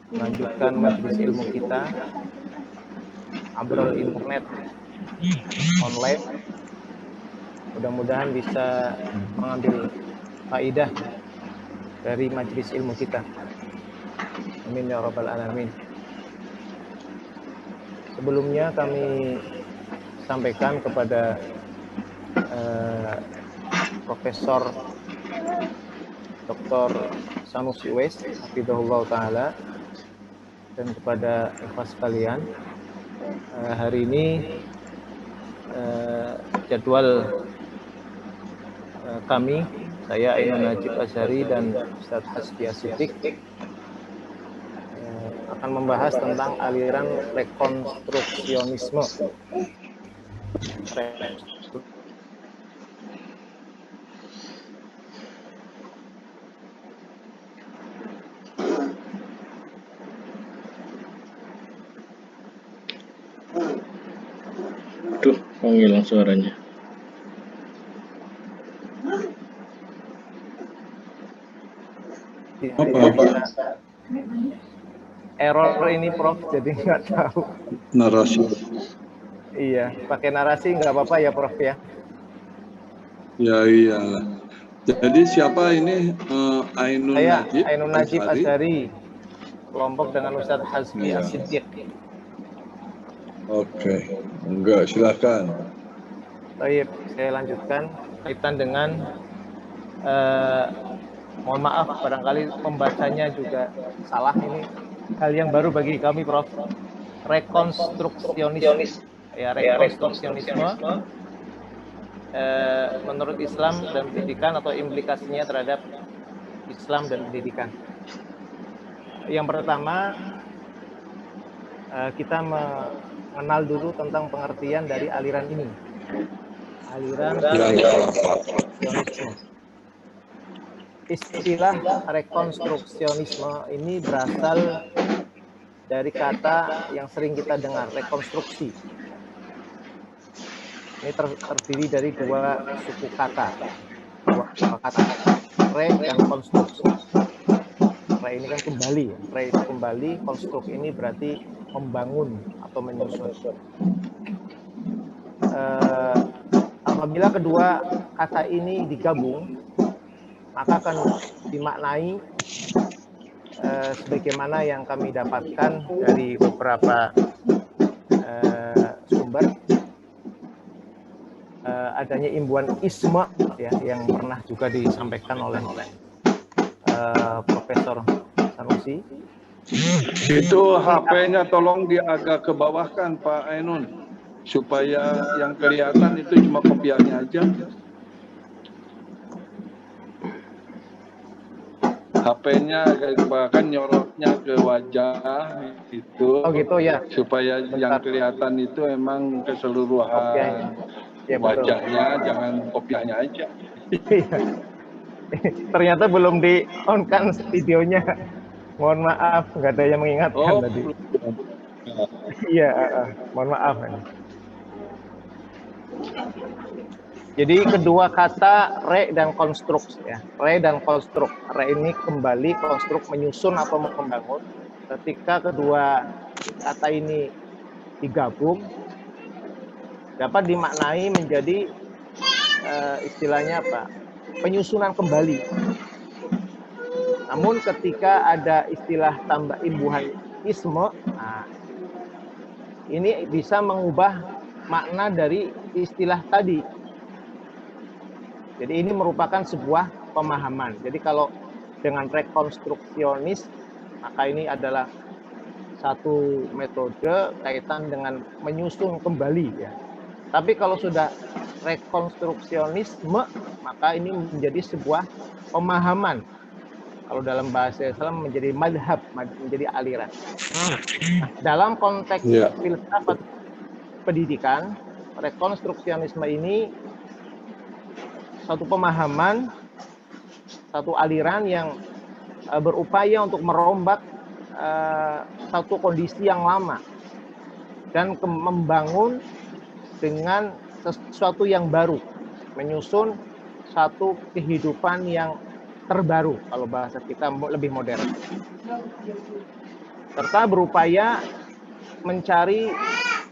melanjutkan majelis ilmu kita abrol internet online. Mudah-mudahan bisa mengambil faidah dari majelis ilmu kita. Amin ya rabbal alamin. Sebelumnya kami sampaikan kepada Profesor Dr. Sanusi Uwais hafizahullah taala dan kepada ikhwas sekalian, hari ini jadwal kami, saya Ainun Najib Azhari dan Ustadz Hasbi As-Siddiq akan membahas tentang aliran rekonstruksionisme. Aduh, hilang suaranya. Error ini Prof, jadi nggak tahu. Narasi. Iya, pakai narasi nggak apa-apa ya Prof ya? Ya iyalah. Jadi siapa ini Ainun Saya Najib? Ainun Najib Azhari, kelompok dengan Ustadz Hasbi Ya. As-Siddiq. Oke, enggak silakan. Baik, saya lanjutkan kaitan dengan mohon maaf barangkali pembacanya juga salah, ini hal yang baru bagi kami Prof. Rekonstruksionis ya, rekonstruksionisme menurut Islam dan pendidikan atau implikasinya terhadap Islam dan pendidikan. Yang pertama, kita mengenal dulu tentang pengertian dari aliran ini. Aliran rekonstruksionisme. Istilah rekonstruksionisme ini berasal dari kata yang sering kita dengar, rekonstruksi. Ini terdiri dari dua suku kata. Dua kata, re dan konstruksi. Re ini kan kembali, re itu kembali, konstruk ini berarti membangun atau menyusun. Apabila kedua kata ini digabung, maka akan dimaknai sebagaimana yang kami dapatkan dari beberapa sumber, adanya imbuhan isme ya, yang pernah juga disampaikan oleh Profesor Sanusi. Itu HP-nya tolong diagak ke bawahkan Pak Ainun, supaya yang kelihatan itu cuma kopiannya aja. HP-nya bahkan nyorotnya ke wajah itu. Oh gitu ya. Supaya Bentar. yang kelihatan itu emang keseluruhan ya, wajahnya, jangan kopiahnya aja. Ternyata belum di on kan videonya. Mohon maaf, nggak ada yang mengingatkan tadi. Iya, mohon maaf. Jadi kedua kata re dan konstruk ya. Re dan konstruk. Re ini kembali, konstruk menyusun atau membangun. Ketika kedua kata ini digabung, dapat dimaknai menjadi istilahnya apa? Penyusunan kembali. Namun ketika ada istilah tambah imbuhan isme, nah, ini bisa mengubah makna dari istilah tadi. Jadi ini merupakan sebuah pemahaman. Jadi kalau dengan rekonstruksionis, maka ini adalah satu metode kaitan dengan menyusun kembali ya. Tapi kalau sudah rekonstruksionisme, maka ini menjadi sebuah pemahaman. Kalau dalam bahasa Islam menjadi madhab, menjadi aliran. Nah, dalam konteks filsafat pendidikan, rekonstruksionisme ini satu pemahaman, satu aliran yang berupaya untuk merombak satu kondisi yang lama dan membangun dengan sesuatu yang baru, menyusun satu kehidupan yang terbaru, kalau bahasa kita lebih modern. serta berupaya mencari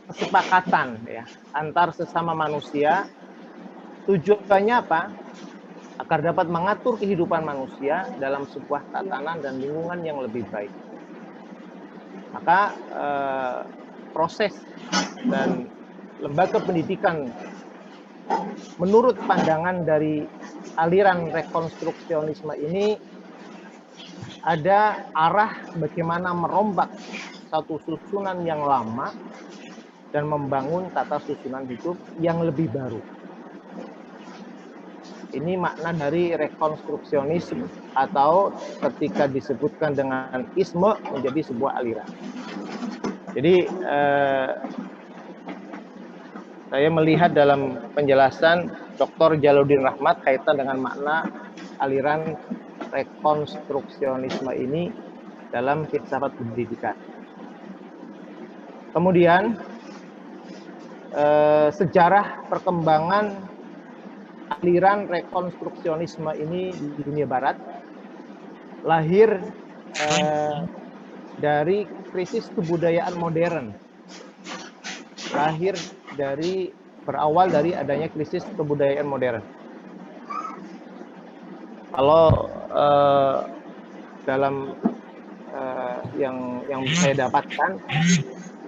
kesepakatan ya antar sesama manusia. Tujuannya apa? Agar dapat mengatur kehidupan manusia dalam sebuah tatanan dan lingkungan yang lebih baik. Maka proses dan lembaga pendidikan menurut pandangan dari aliran rekonstruksionisme ini ada arah bagaimana merombak satu susunan yang lama dan membangun tata susunan hidup yang lebih baru. Ini makna dari rekonstruksionisme atau ketika disebutkan dengan isme menjadi sebuah aliran. Jadi saya melihat dalam penjelasan Dr. Jaludin Rahmat kaitan dengan makna aliran rekonstruksionisme ini dalam filsafat pendidikan. Kemudian sejarah perkembangan aliran rekonstruksionisme ini di dunia barat lahir dari krisis kebudayaan modern. Berawal dari adanya krisis kebudayaan modern. Kalau dalam yang saya dapatkan,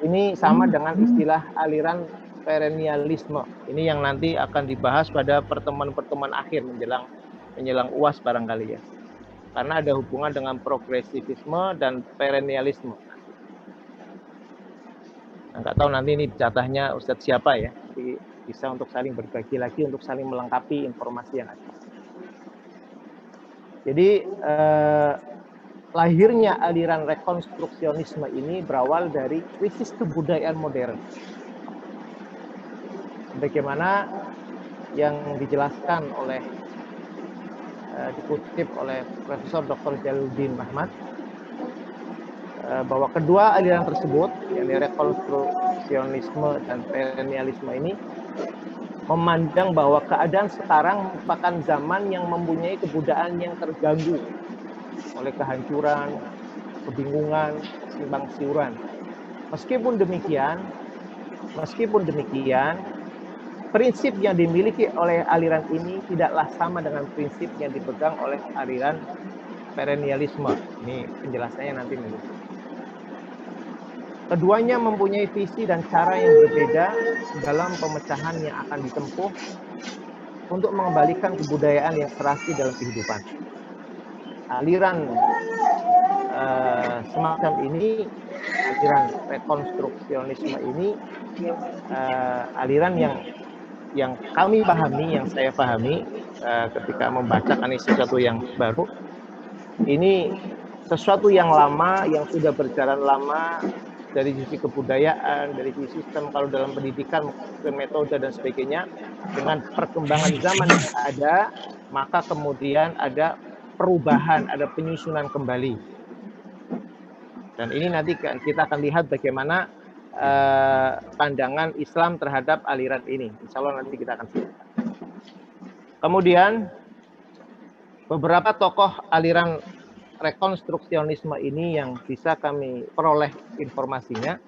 ini sama dengan istilah aliran perennialisme. Ini yang nanti akan dibahas pada pertemuan-pertemuan akhir menjelang UAS barangkali ya. Karena ada hubungan dengan progresivisme dan perennialisme. Nggak tahu nanti ini jatahnya Ustadz siapa ya. Jadi bisa untuk saling berbagi lagi, untuk saling melengkapi informasi yang ada. Jadi lahirnya aliran rekonstruksionisme ini berawal dari krisis kebudayaan modern. Bagaimana yang dijelaskan oleh dikutip oleh Profesor Dr. Jaludin Rahmat bahwa kedua aliran tersebut, yakni rekonstruksionisme dan perennialisme ini, memandang bahwa keadaan sekarang merupakan zaman yang mempunyai kebudayaan yang terganggu oleh kehancuran, kebingungan, kesimpang siuran. Meskipun demikian, prinsip yang dimiliki oleh aliran ini tidaklah sama dengan prinsip yang dipegang oleh aliran perennialisme. Ini penjelasannya nanti menurut. Keduanya mempunyai visi dan cara yang berbeda dalam pemecahan yang akan ditempuh untuk mengembalikan kebudayaan yang serasi dalam kehidupan. Aliran semacam ini, aliran rekonstruksionisme ini, aliran yang kami pahami, yang saya pahami ketika membacakan sesuatu yang baru, ini sesuatu yang lama, yang sudah berjalan lama, dari sisi kebudayaan, dari sisi sistem kalau dalam pendidikan, metode dan sebagainya, dengan perkembangan zaman yang ada, maka kemudian ada perubahan, ada penyusunan kembali. Dan ini nanti kita akan lihat bagaimana pandangan Islam terhadap aliran ini. Insya Allah nanti kita akan lihat. Kemudian beberapa tokoh aliran rekonstruksionisme ini yang bisa kami peroleh informasinya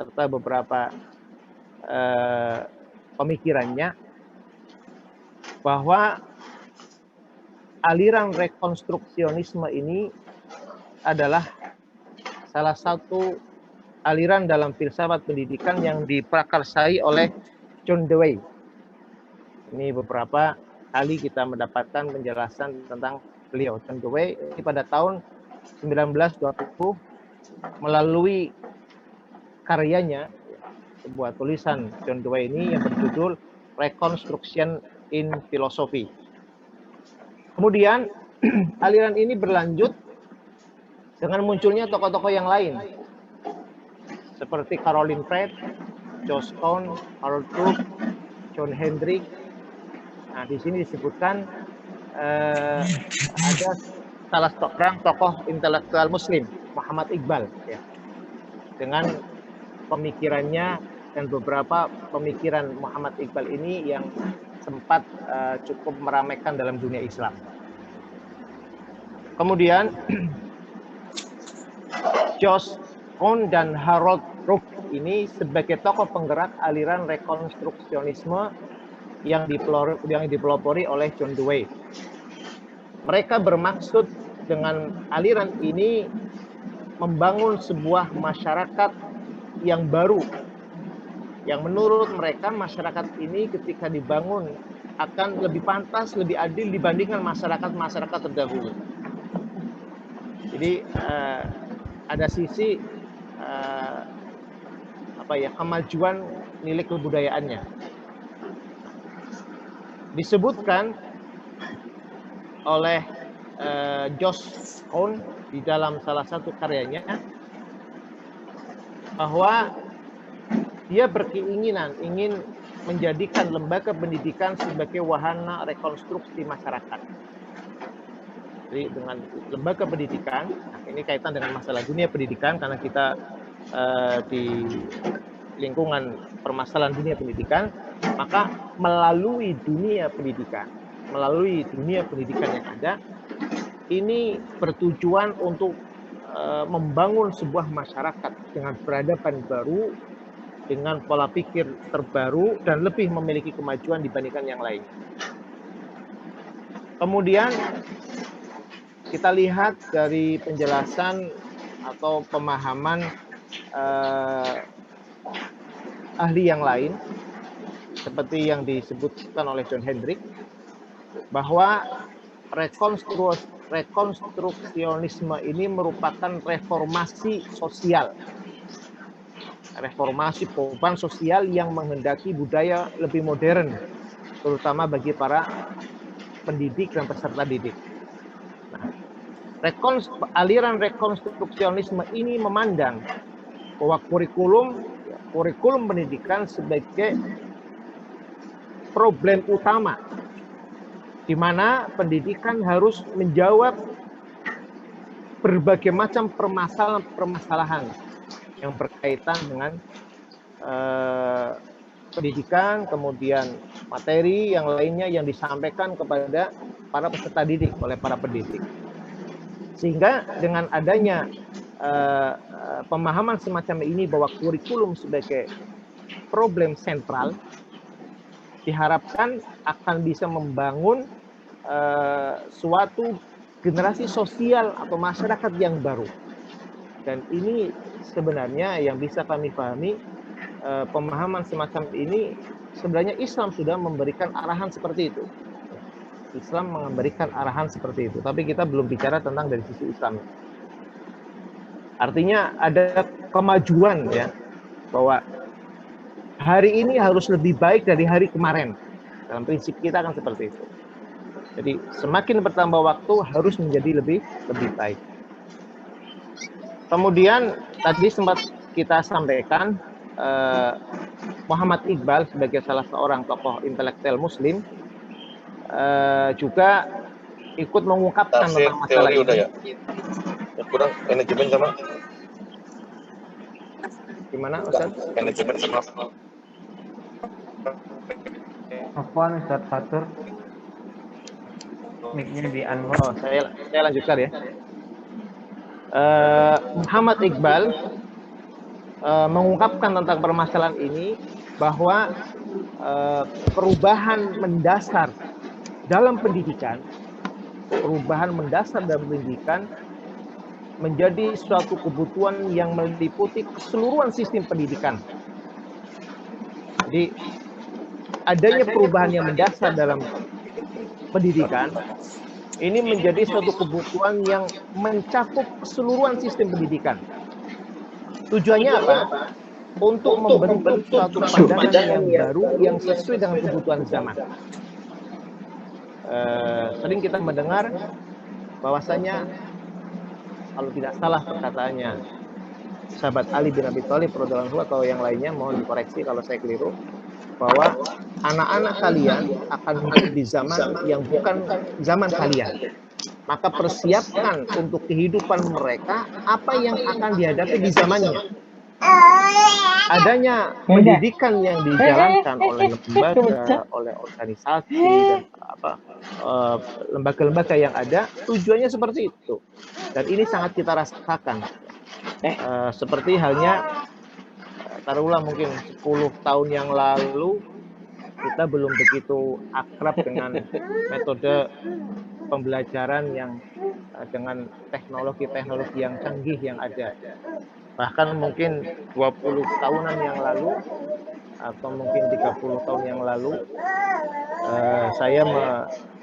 serta beberapa pemikirannya, bahwa aliran rekonstruksionisme ini adalah salah satu aliran dalam filsafat pendidikan yang diprakarsai oleh John Dewey. Ini beberapa kali kita mendapatkan penjelasan tentang beliau. John Dewey ini pada tahun 1920 melalui karyanya, sebuah tulisan John Dewey ini yang berjudul Reconstruction in Philosophy. Kemudian aliran ini berlanjut dengan munculnya tokoh-tokoh yang lain seperti Caroline Pratt, Josh Cohn, Harold Bloom, John Hendrick. Nah, di sini disebutkan ada salah seorang tokoh intelektual Muslim, Muhammad Iqbal, ya, dengan pemikirannya dan beberapa pemikiran Muhammad Iqbal ini yang sempat cukup meramaikan dalam dunia Islam. Kemudian Josh Cohn dan Harold Rook ini sebagai tokoh penggerak aliran rekonstruksionisme yang dipelopori oleh John Dewey. Mereka bermaksud dengan aliran ini membangun sebuah masyarakat yang baru, yang menurut mereka masyarakat ini ketika dibangun akan lebih pantas, lebih adil dibandingkan masyarakat-masyarakat terdahulu. Jadi ada sisi kemajuan nilai kebudayaannya. Disebutkan oleh Josh Cohn di dalam salah satu karyanya bahwa dia berkeinginan ingin menjadikan lembaga pendidikan sebagai wahana rekonstruksi masyarakat. Jadi dengan lembaga pendidikan, nah ini kaitan dengan masalah dunia pendidikan karena kita di lingkungan permasalahan dunia pendidikan, maka melalui dunia pendidikan yang ada, ini bertujuan untuk membangun sebuah masyarakat dengan peradaban baru, dengan pola pikir terbaru, dan lebih memiliki kemajuan dibandingkan yang lain. Kemudian kita lihat dari penjelasan atau pemahaman ahli yang lain, seperti yang disebutkan oleh John Hendrick, bahwa rekonstruksionisme ini merupakan reformasi sosial. Reformasi perubahan sosial yang menghendaki budaya lebih modern, terutama bagi para pendidik dan peserta didik. Nah, aliran rekonstruksionisme ini memandang bahwa kurikulum pendidikan sebagai problem utama, di mana pendidikan harus menjawab berbagai macam permasalahan yang berkaitan dengan pendidikan, kemudian materi yang lainnya yang disampaikan kepada para peserta didik oleh para pendidik. Sehingga dengan adanya pemahaman semacam ini bahwa kurikulum sebagai problem sentral, diharapkan akan bisa membangun suatu generasi sosial atau masyarakat yang baru. Dan ini sebenarnya yang bisa kami pahami, pemahaman semacam ini sebenarnya Islam sudah memberikan arahan seperti itu. Islam memberikan arahan seperti itu, tapi kita belum bicara tentang dari sisi Islam. Artinya ada kemajuan ya, bahwa hari ini harus lebih baik dari hari kemarin. Dalam prinsip kita kan seperti itu. Jadi semakin bertambah waktu harus menjadi lebih baik. Kemudian tadi sempat kita sampaikan Muhammad Iqbal sebagai salah seorang tokoh intelektual Muslim juga ikut mengungkapkan tentang masalah ini. Udah ya. Yang kurang manajemen sama. Gimana Ustaz? Manajemen sama. Afwan Ustaz Fatur. Mic-nya di unmute. Oh, saya lanjutkan ya. Muhammad Iqbal mengungkapkan tentang permasalahan ini bahwa perubahan mendasar dalam pendidikan menjadi suatu kebutuhan yang meliputi keseluruhan sistem pendidikan. Jadi adanya perubahan yang mendasar dalam pendidikan ini menjadi suatu kebutuhan yang mencakup keseluruhan sistem pendidikan. Tujuannya apa? Untuk membentuk suatu pandangan yang baru yang sesuai dengan kebutuhan zaman. Sering kita mendengar bahwasanya, kalau tidak salah perkataannya sahabat Ali bin Abi Thalib radhiyallahu anhu atau yang lainnya, mohon dikoreksi kalau saya keliru, bahwa anak-anak kalian akan hidup di zaman yang bukan zaman kalian. Maka persiapkan untuk kehidupan mereka apa yang akan dihadapi di zamannya. Adanya pendidikan yang dijalankan oleh lembaga, oleh organisasi dan lembaga-lembaga yang ada, tujuannya seperti itu. Dan ini sangat kita rasakan. Seperti halnya taruhlah mungkin 10 tahun yang lalu kita belum begitu akrab dengan metode pembelajaran yang dengan teknologi-teknologi yang canggih yang ada. Bahkan mungkin 20 tahunan yang lalu atau mungkin 30 tahun yang lalu saya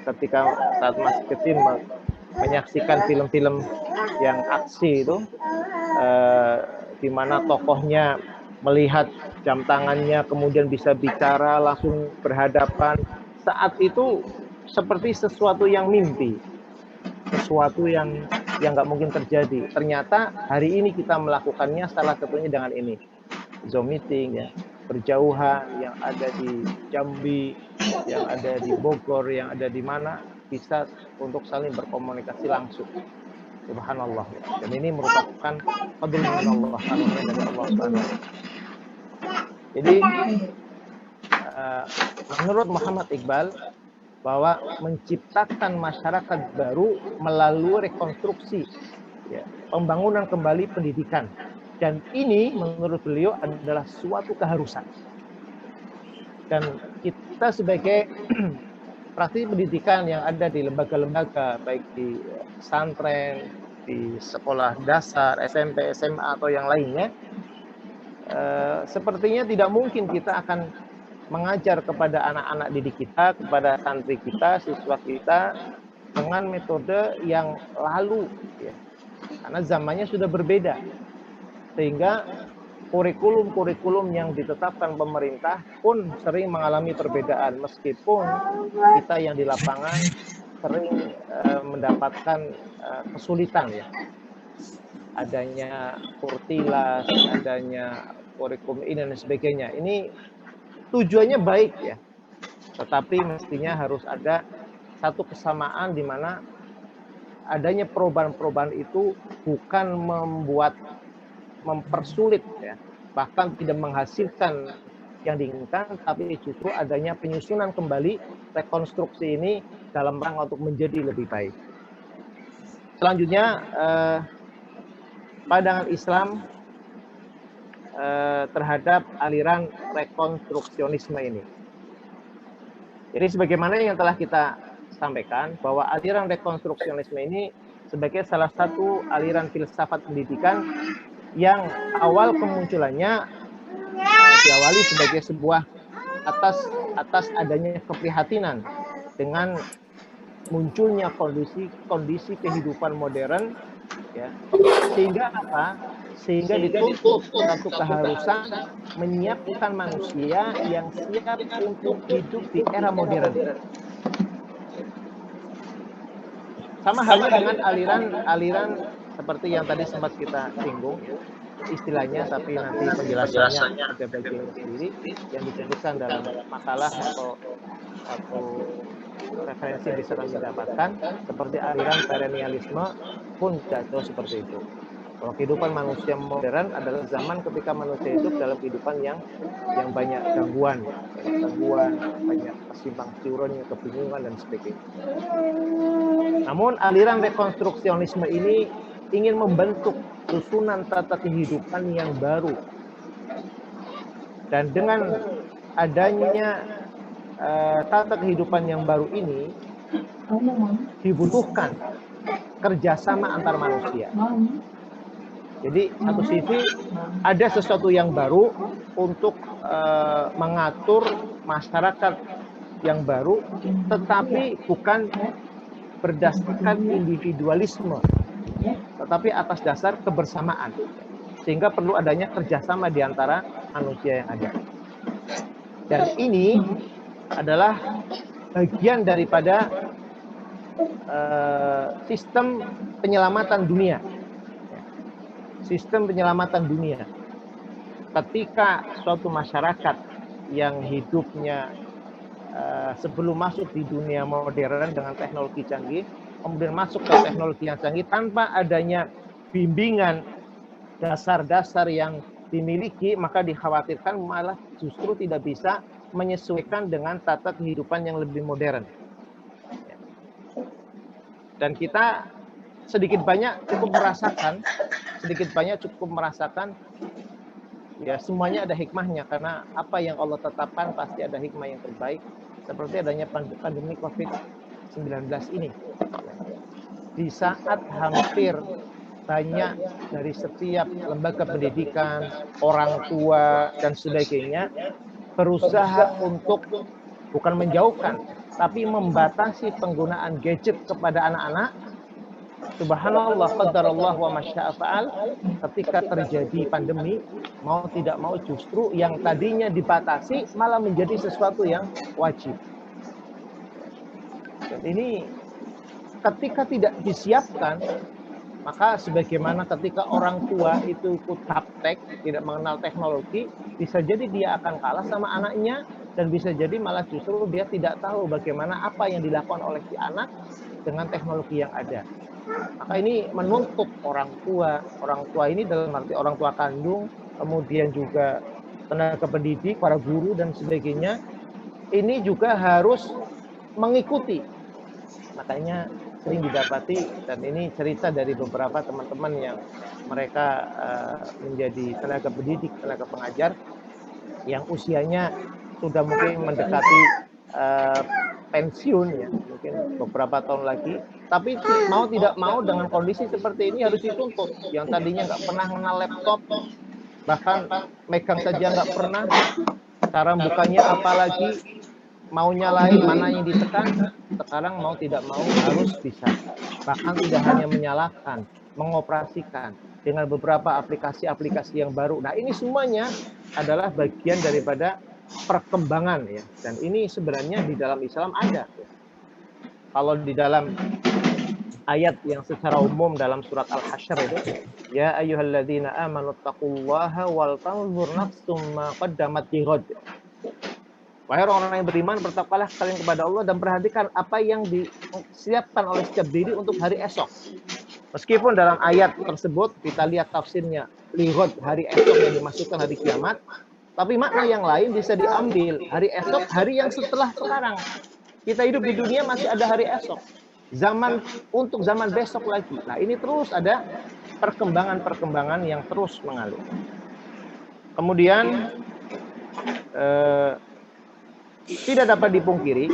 ketika saat masih kecil menyaksikan film-film yang aksi itu di mana tokohnya melihat jam tangannya kemudian bisa bicara langsung berhadapan. Saat itu seperti sesuatu yang mimpi, sesuatu yang nggak mungkin terjadi. Ternyata hari ini kita melakukannya, salah satunya dengan ini, Zoom meeting ya, berjauhan yang ada di Jambi, yang ada di Bogor, yang ada di mana, bisa untuk saling berkomunikasi langsung. Subhanallah. Dan ini merupakan fadl min Allah, karunia dari Allah Subhanahu. Jadi menurut Muhammad Iqbal bahwa menciptakan masyarakat baru melalui rekonstruksi, ya, pembangunan kembali pendidikan, dan ini menurut beliau adalah suatu keharusan. Dan kita sebagai praktisi pendidikan yang ada di lembaga-lembaga, baik di pesantren, di sekolah dasar, SMP, SMA, atau yang lainnya, sepertinya tidak mungkin kita akan mengajar kepada anak-anak didik kita, kepada santri kita, siswa kita, dengan metode yang lalu, ya. Karena zamannya sudah berbeda. Sehingga kurikulum-kurikulum yang ditetapkan pemerintah pun sering mengalami perbedaan, meskipun kita yang di lapangan sering mendapatkan kesulitan, ya. Adanya kurtilas, adanya kurikulum ini dan sebagainya. Ini tujuannya baik, ya. Tetapi mestinya harus ada satu kesamaan di mana adanya perubahan-perubahan itu bukan mempersulit, ya, bahkan tidak menghasilkan yang diinginkan, tapi justru adanya penyusunan kembali, rekonstruksi ini dalam rangka untuk menjadi lebih baik. Selanjutnya, pandangan Islam terhadap aliran rekonstruksionisme ini. Jadi sebagaimana yang telah kita sampaikan, bahwa aliran rekonstruksionisme ini sebagai salah satu aliran filsafat pendidikan yang awal kemunculannya diawali sebagai sebuah atas adanya keprihatinan dengan munculnya kondisi kehidupan modern, ya, sehingga apa? Sehingga dituntut satu keharusan menyiapkan manusia yang siap untuk hidup di era modern. Sama halnya dengan aliran seperti yang tadi sempat kita singgung, istilahnya, tapi nanti penjelasannya ada bagian sendiri yang disebutkan dalam makalah atau referensi yang bisa kami dapatkan, seperti aliran perennialisme pun jatuh seperti itu. Kalau kehidupan manusia modern adalah zaman ketika manusia hidup dalam kehidupan yang banyak gangguan, banyak kesimpang siurannya, kebingungan dan sebagainya. Namun aliran rekonstruksionisme ini ingin membentuk susunan tata kehidupan yang baru. Dan dengan adanya tata kehidupan yang baru ini dibutuhkan kerjasama antar manusia. Jadi satu sisi ada sesuatu yang baru untuk mengatur masyarakat yang baru, tetapi bukan berdasarkan individualisme, tetapi atas dasar kebersamaan. Sehingga perlu adanya kerjasama di antara manusia yang ada. Dan ini adalah bagian daripada sistem penyelamatan dunia. Sistem penyelamatan dunia. Ketika suatu masyarakat yang hidupnya sebelum masuk di dunia modern dengan teknologi canggih, kemudian masuk ke teknologi yang canggih tanpa adanya bimbingan dasar-dasar yang dimiliki, maka dikhawatirkan malah justru tidak bisa menyesuaikan dengan tata kehidupan yang lebih modern. Dan kita sedikit banyak cukup merasakan sedikit banyak cukup merasakan ya semuanya ada hikmahnya, karena apa yang Allah tetapkan pasti ada hikmah yang terbaik, seperti adanya pandemi COVID-19 ini. Di saat hampir banyak dari setiap lembaga pendidikan, orang tua dan sebagainya berusaha untuk bukan menjauhkan, tapi membatasi penggunaan gadget kepada anak-anak. Subhanallah, qadarullah wa masya'a fa'al. Ketika terjadi pandemi, mau tidak mau justru yang tadinya dibatasi malah menjadi sesuatu yang wajib. Dan ini ketika tidak disiapkan, maka sebagaimana ketika orang tua itu ikut gaptek, tidak mengenal teknologi, bisa jadi dia akan kalah sama anaknya, dan bisa jadi malah justru dia tidak tahu bagaimana apa yang dilakukan oleh si anak dengan teknologi yang ada. Maka ini menuntut orang tua ini dalam arti orang tua kandung, kemudian juga tenaga pendidik, para guru dan sebagainya, ini juga harus mengikuti. Makanya sering didapati, dan ini cerita dari beberapa teman-teman yang mereka menjadi tenaga pendidik, tenaga pengajar, yang usianya sudah mungkin mendekati pensiun ya, mungkin beberapa tahun lagi, tapi mau tidak mau dengan kondisi seperti ini harus dituntut. Yang tadinya nggak pernah mengenal laptop, bahkan megang saja nggak pernah, cara bukanya apalagi, mau nyalain mana yang ditekan, sekarang mau tidak mau harus bisa. Bahkan tidak hanya menyalakan, mengoperasikan dengan beberapa aplikasi-aplikasi yang baru. Nah, ini semuanya adalah bagian daripada perkembangan ya. Dan ini sebenarnya di dalam Islam ada. Kalau di dalam ayat yang secara umum dalam surat Al-Hasyr itu, ya ayyuhalladzina amanu taqullaha wal tanzur nafsum ma qaddamat lighad. Wahai orang-orang yang beriman, bertakwalah kalian kepada Allah dan perhatikan apa yang disiapkan oleh setiap diri untuk hari esok. Meskipun dalam ayat tersebut kita lihat tafsirnya lighad, hari esok yang dimaksudkan hari kiamat, tapi makna yang lain bisa diambil hari esok, hari yang setelah sekarang. Kita hidup di dunia masih ada hari esok. Zaman untuk zaman besok lagi. Nah, ini terus ada perkembangan-perkembangan yang terus mengalir. Kemudian tidak dapat dipungkiri,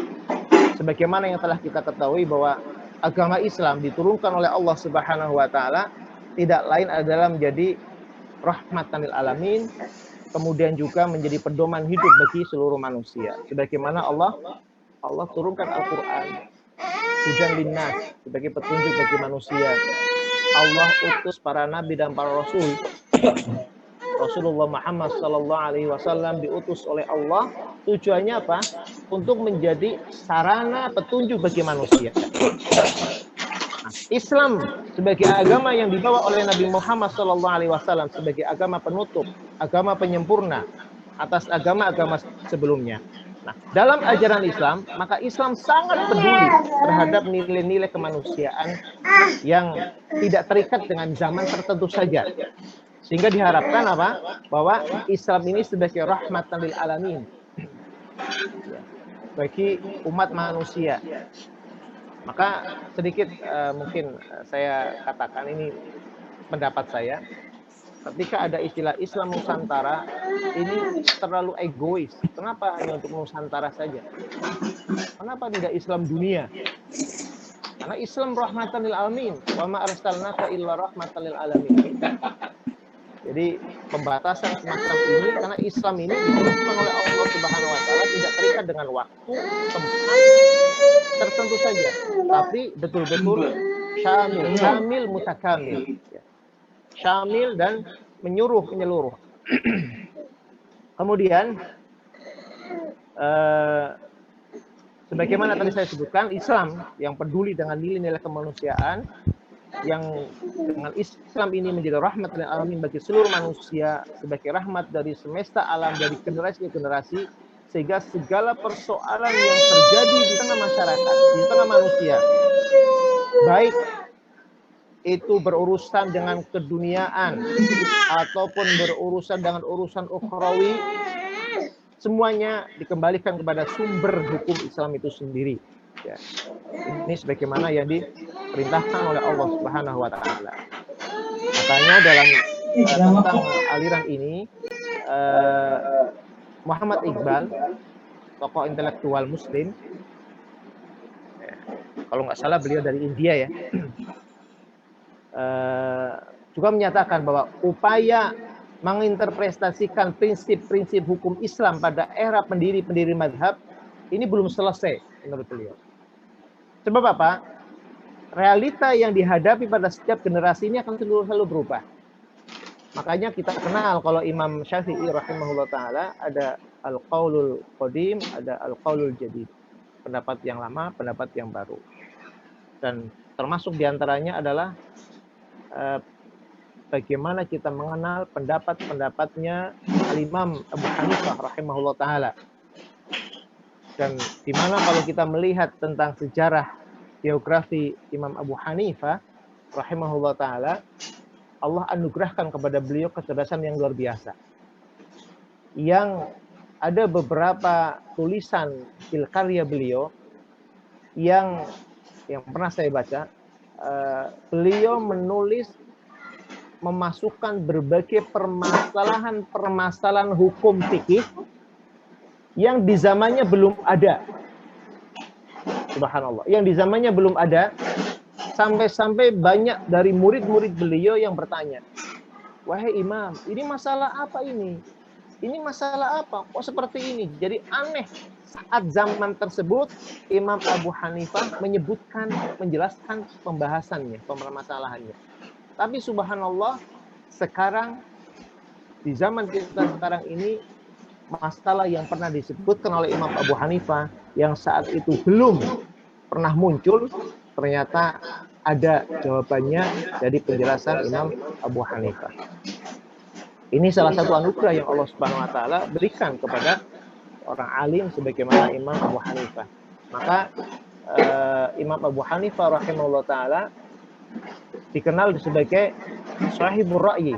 sebagaimana yang telah kita ketahui bahwa agama Islam diturunkan oleh Allah Subhanahu wa Ta'ala tidak lain adalah menjadi rahmatan lil alamin, kemudian juga menjadi pedoman hidup bagi seluruh manusia. Sebagaimana Allah turunkan Al-Quran, hujan linnas, sebagai petunjuk bagi manusia. Allah utus para nabi dan para rasul. Rasulullah Muhammad SAW diutus oleh Allah, tujuannya apa? Untuk menjadi sarana petunjuk bagi manusia. Nah, Islam sebagai agama yang dibawa oleh Nabi Muhammad SAW sebagai agama penutup, agama penyempurna atas agama-agama sebelumnya. Nah, dalam ajaran Islam, maka Islam sangat peduli terhadap nilai-nilai kemanusiaan yang tidak terikat dengan zaman tertentu saja. Sehingga diharapkan apa? Bahwa Islam ini sebagai rahmatan lil alamin, bagi umat manusia. Maka sedikit mungkin saya katakan, ini pendapat saya, ketika ada istilah Islam Nusantara, ini terlalu egois. Kenapa hanya untuk Nusantara saja? Kenapa tidak Islam dunia? Karena Islam rahmatan lil alamin, wa ma arsalnaka illa rahmatan lil alamin. Jadi pembatasan semacam ini karena Islam ini diturunkan oleh Allah Subhanahu wa Ta'ala tidak terikat dengan waktu, tempat tertentu saja, tapi betul-betul syamil mutakamil, syamil dan menyeluruh. Kemudian sebagaimana tadi saya sebutkan, Islam yang peduli dengan nilai-nilai kemanusiaan, yang dengan Islam ini menjadi rahmat lil alamin bagi seluruh manusia, sebagai rahmat dari semesta alam, dari generasi ke generasi, sehingga segala persoalan yang terjadi di tengah masyarakat, di tengah manusia, baik itu berurusan dengan keduniaan ataupun berurusan dengan urusan ukhrawi, semuanya dikembalikan kepada sumber hukum Islam itu sendiri. Ya. Ini sebagaimana yang diperintahkan oleh Allah Subhanahu wa Ta'ala. Makanya dalam tentang aliran ini Muhammad Iqbal, tokoh intelektual Muslim, kalau nggak salah beliau dari India ya, juga menyatakan bahwa upaya menginterpretasikan prinsip-prinsip hukum Islam pada era pendiri-pendiri madhab ini belum selesai menurut beliau. Sebab apa? Realita yang dihadapi pada setiap generasi ini akan selalu berubah. Makanya kita kenal kalau Imam Syafi'i rahimahullah ta'ala ada al-qaulul qadim, ada al-qaulul jadid. Pendapat yang lama, pendapat yang baru. Dan termasuk diantaranya adalah bagaimana kita mengenal pendapat-pendapatnya Al-Imam Abu Hanifah rahimahullah ta'ala. Dan di mana kalau kita melihat tentang sejarah biografi Imam Abu Hanifah rahimahullah ta'ala, Allah anugerahkan kepada beliau kecerdasan yang luar biasa. Yang ada beberapa tulisan hasil karya beliau yang pernah saya baca, beliau menulis memasukkan berbagai permasalahan hukum fikih yang di zamannya belum ada. Subhanallah. Yang di zamannya belum ada, sampai-sampai banyak dari murid-murid beliau yang bertanya, "Wahai Imam, ini masalah apa ini? Ini masalah apa? Kok seperti ini?" Jadi aneh. Saat zaman tersebut, Imam Abu Hanifah menjelaskan pembahasannya, permasalahannya. Tapi subhanallah, sekarang di zaman kita sekarang ini, masalah yang pernah disebutkan oleh Imam Abu Hanifah yang saat itu belum pernah muncul, ternyata ada jawabannya dari penjelasan Imam Abu Hanifah. Ini salah satu anugerah yang Allah Subhanahu wa taala berikan kepada orang alim sebagaimana Imam Abu Hanifah. Maka Imam Abu Hanifah rahimahullah taala dikenal sebagai sahibur ra'yi,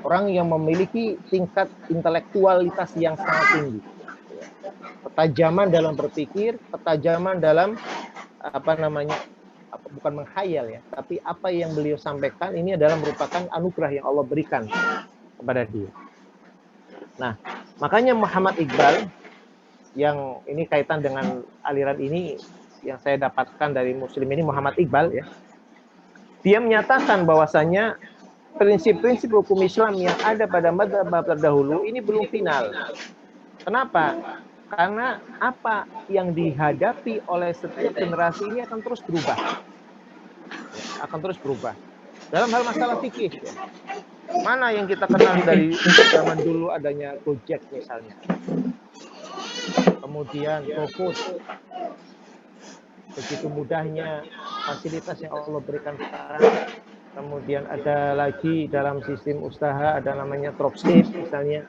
orang yang memiliki tingkat intelektualitas yang sangat tinggi, ketajaman dalam berpikir, ketajaman dalam bukan menghayal ya, tapi apa yang beliau sampaikan ini adalah merupakan anugerah yang Allah berikan kepada dia. Nah, makanya Muhammad Iqbal, yang ini kaitan dengan aliran ini yang saya dapatkan dari Muslim ini, Muhammad Iqbal ya, dia menyatakan bahwasanya prinsip-prinsip hukum Islam yang ada pada mazhab terdahulu ini belum final. Kenapa? Karena apa yang dihadapi oleh setiap generasi ini akan terus berubah. Akan terus berubah. Dalam hal masalah fikih, ya. Mana yang kita kenal dari zaman dulu adanya Gojek misalnya. Kemudian GoFood. Begitu mudahnya fasilitas yang Allah berikan sekarang. Kemudian ada lagi dalam sistem usaha ada namanya dropship misalnya.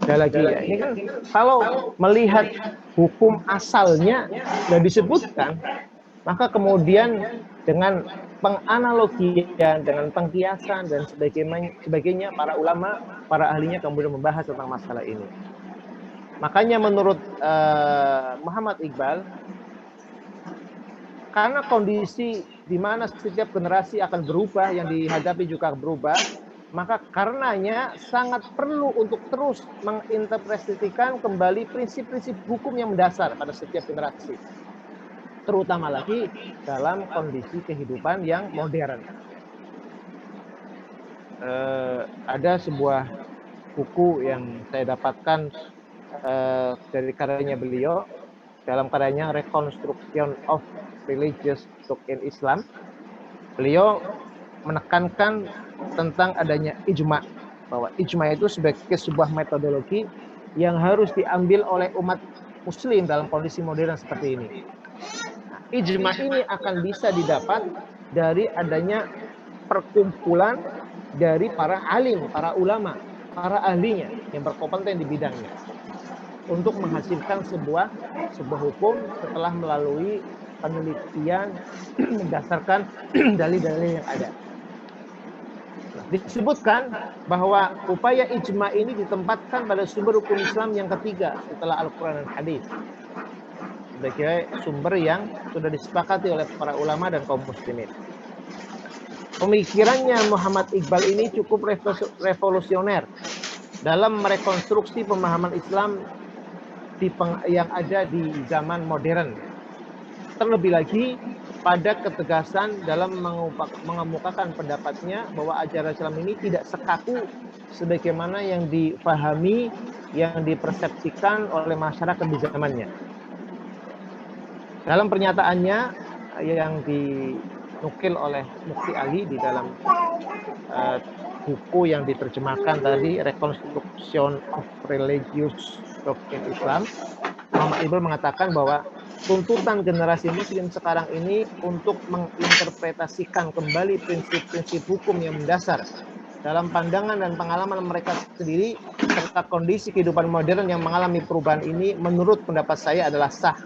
Ada lagi ya. Ini kan kalau melihat hukum asalnya sudah disebutkan, maka kemudian dengan penganalogian, dengan pengkiasan dan sebagainya, para ulama, para ahlinya kemudian membahas tentang masalah ini. Makanya menurut Muhammad Iqbal, karena kondisi di mana setiap generasi akan berubah, yang dihadapi juga berubah, maka karenanya sangat perlu untuk terus menginterpretasikan kembali prinsip-prinsip hukum yang mendasar pada setiap generasi. Terutama lagi dalam kondisi kehidupan yang modern. Ada sebuah buku yang saya dapatkan dari karyanya beliau, dalam karyanya Reconstruction of Religious Thought in Islam. Beliau menekankan tentang adanya ijma, bahwa ijma itu sebagai sebuah metodologi yang harus diambil oleh umat muslim dalam kondisi modern seperti ini. Nah, ijma ini akan bisa didapat dari adanya perkumpulan dari para alim, para ulama, para ahlinya yang berkompeten di bidangnya untuk menghasilkan sebuah hukum setelah melalui penelitian berdasarkan dalil-dalil yang ada. Nah, disebutkan bahwa upaya ijma ini ditempatkan pada sumber hukum Islam yang ketiga setelah Al-Quran dan Hadis, sebagai sumber yang sudah disepakati oleh para ulama dan kaum muslimin. Pemikirannya Muhammad Iqbal ini cukup revolusioner dalam merekonstruksi pemahaman Islam yang ada di zaman modern. Terlebih lagi pada ketegasan dalam mengemukakan pendapatnya bahwa ajaran Islam ini tidak sekaku sebagaimana yang difahami, yang dipersepsikan oleh masyarakat di zamannya. Dalam pernyataannya yang dinukil oleh Mufti Ali di dalam buku yang diterjemahkan tadi, Reconstruction of Religious Doctrine Islam, Muhammad Iqbal mengatakan bahwa tuntutan generasi muslim sekarang ini untuk menginterpretasikan kembali prinsip-prinsip hukum yang mendasar dalam pandangan dan pengalaman mereka sendiri serta kondisi kehidupan modern yang mengalami perubahan ini menurut pendapat saya adalah sah.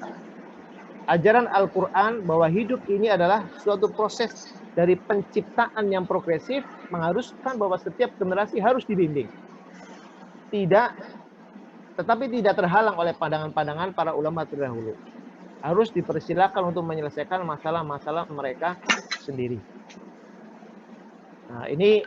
Ajaran Al-Quran bahwa hidup ini adalah suatu proses dari penciptaan yang progresif mengharuskan bahwa setiap generasi harus dibimbing. Tetapi tidak terhalang oleh pandangan-pandangan para ulama terdahulu. Harus dipersilakan untuk menyelesaikan masalah-masalah mereka sendiri. Nah, ini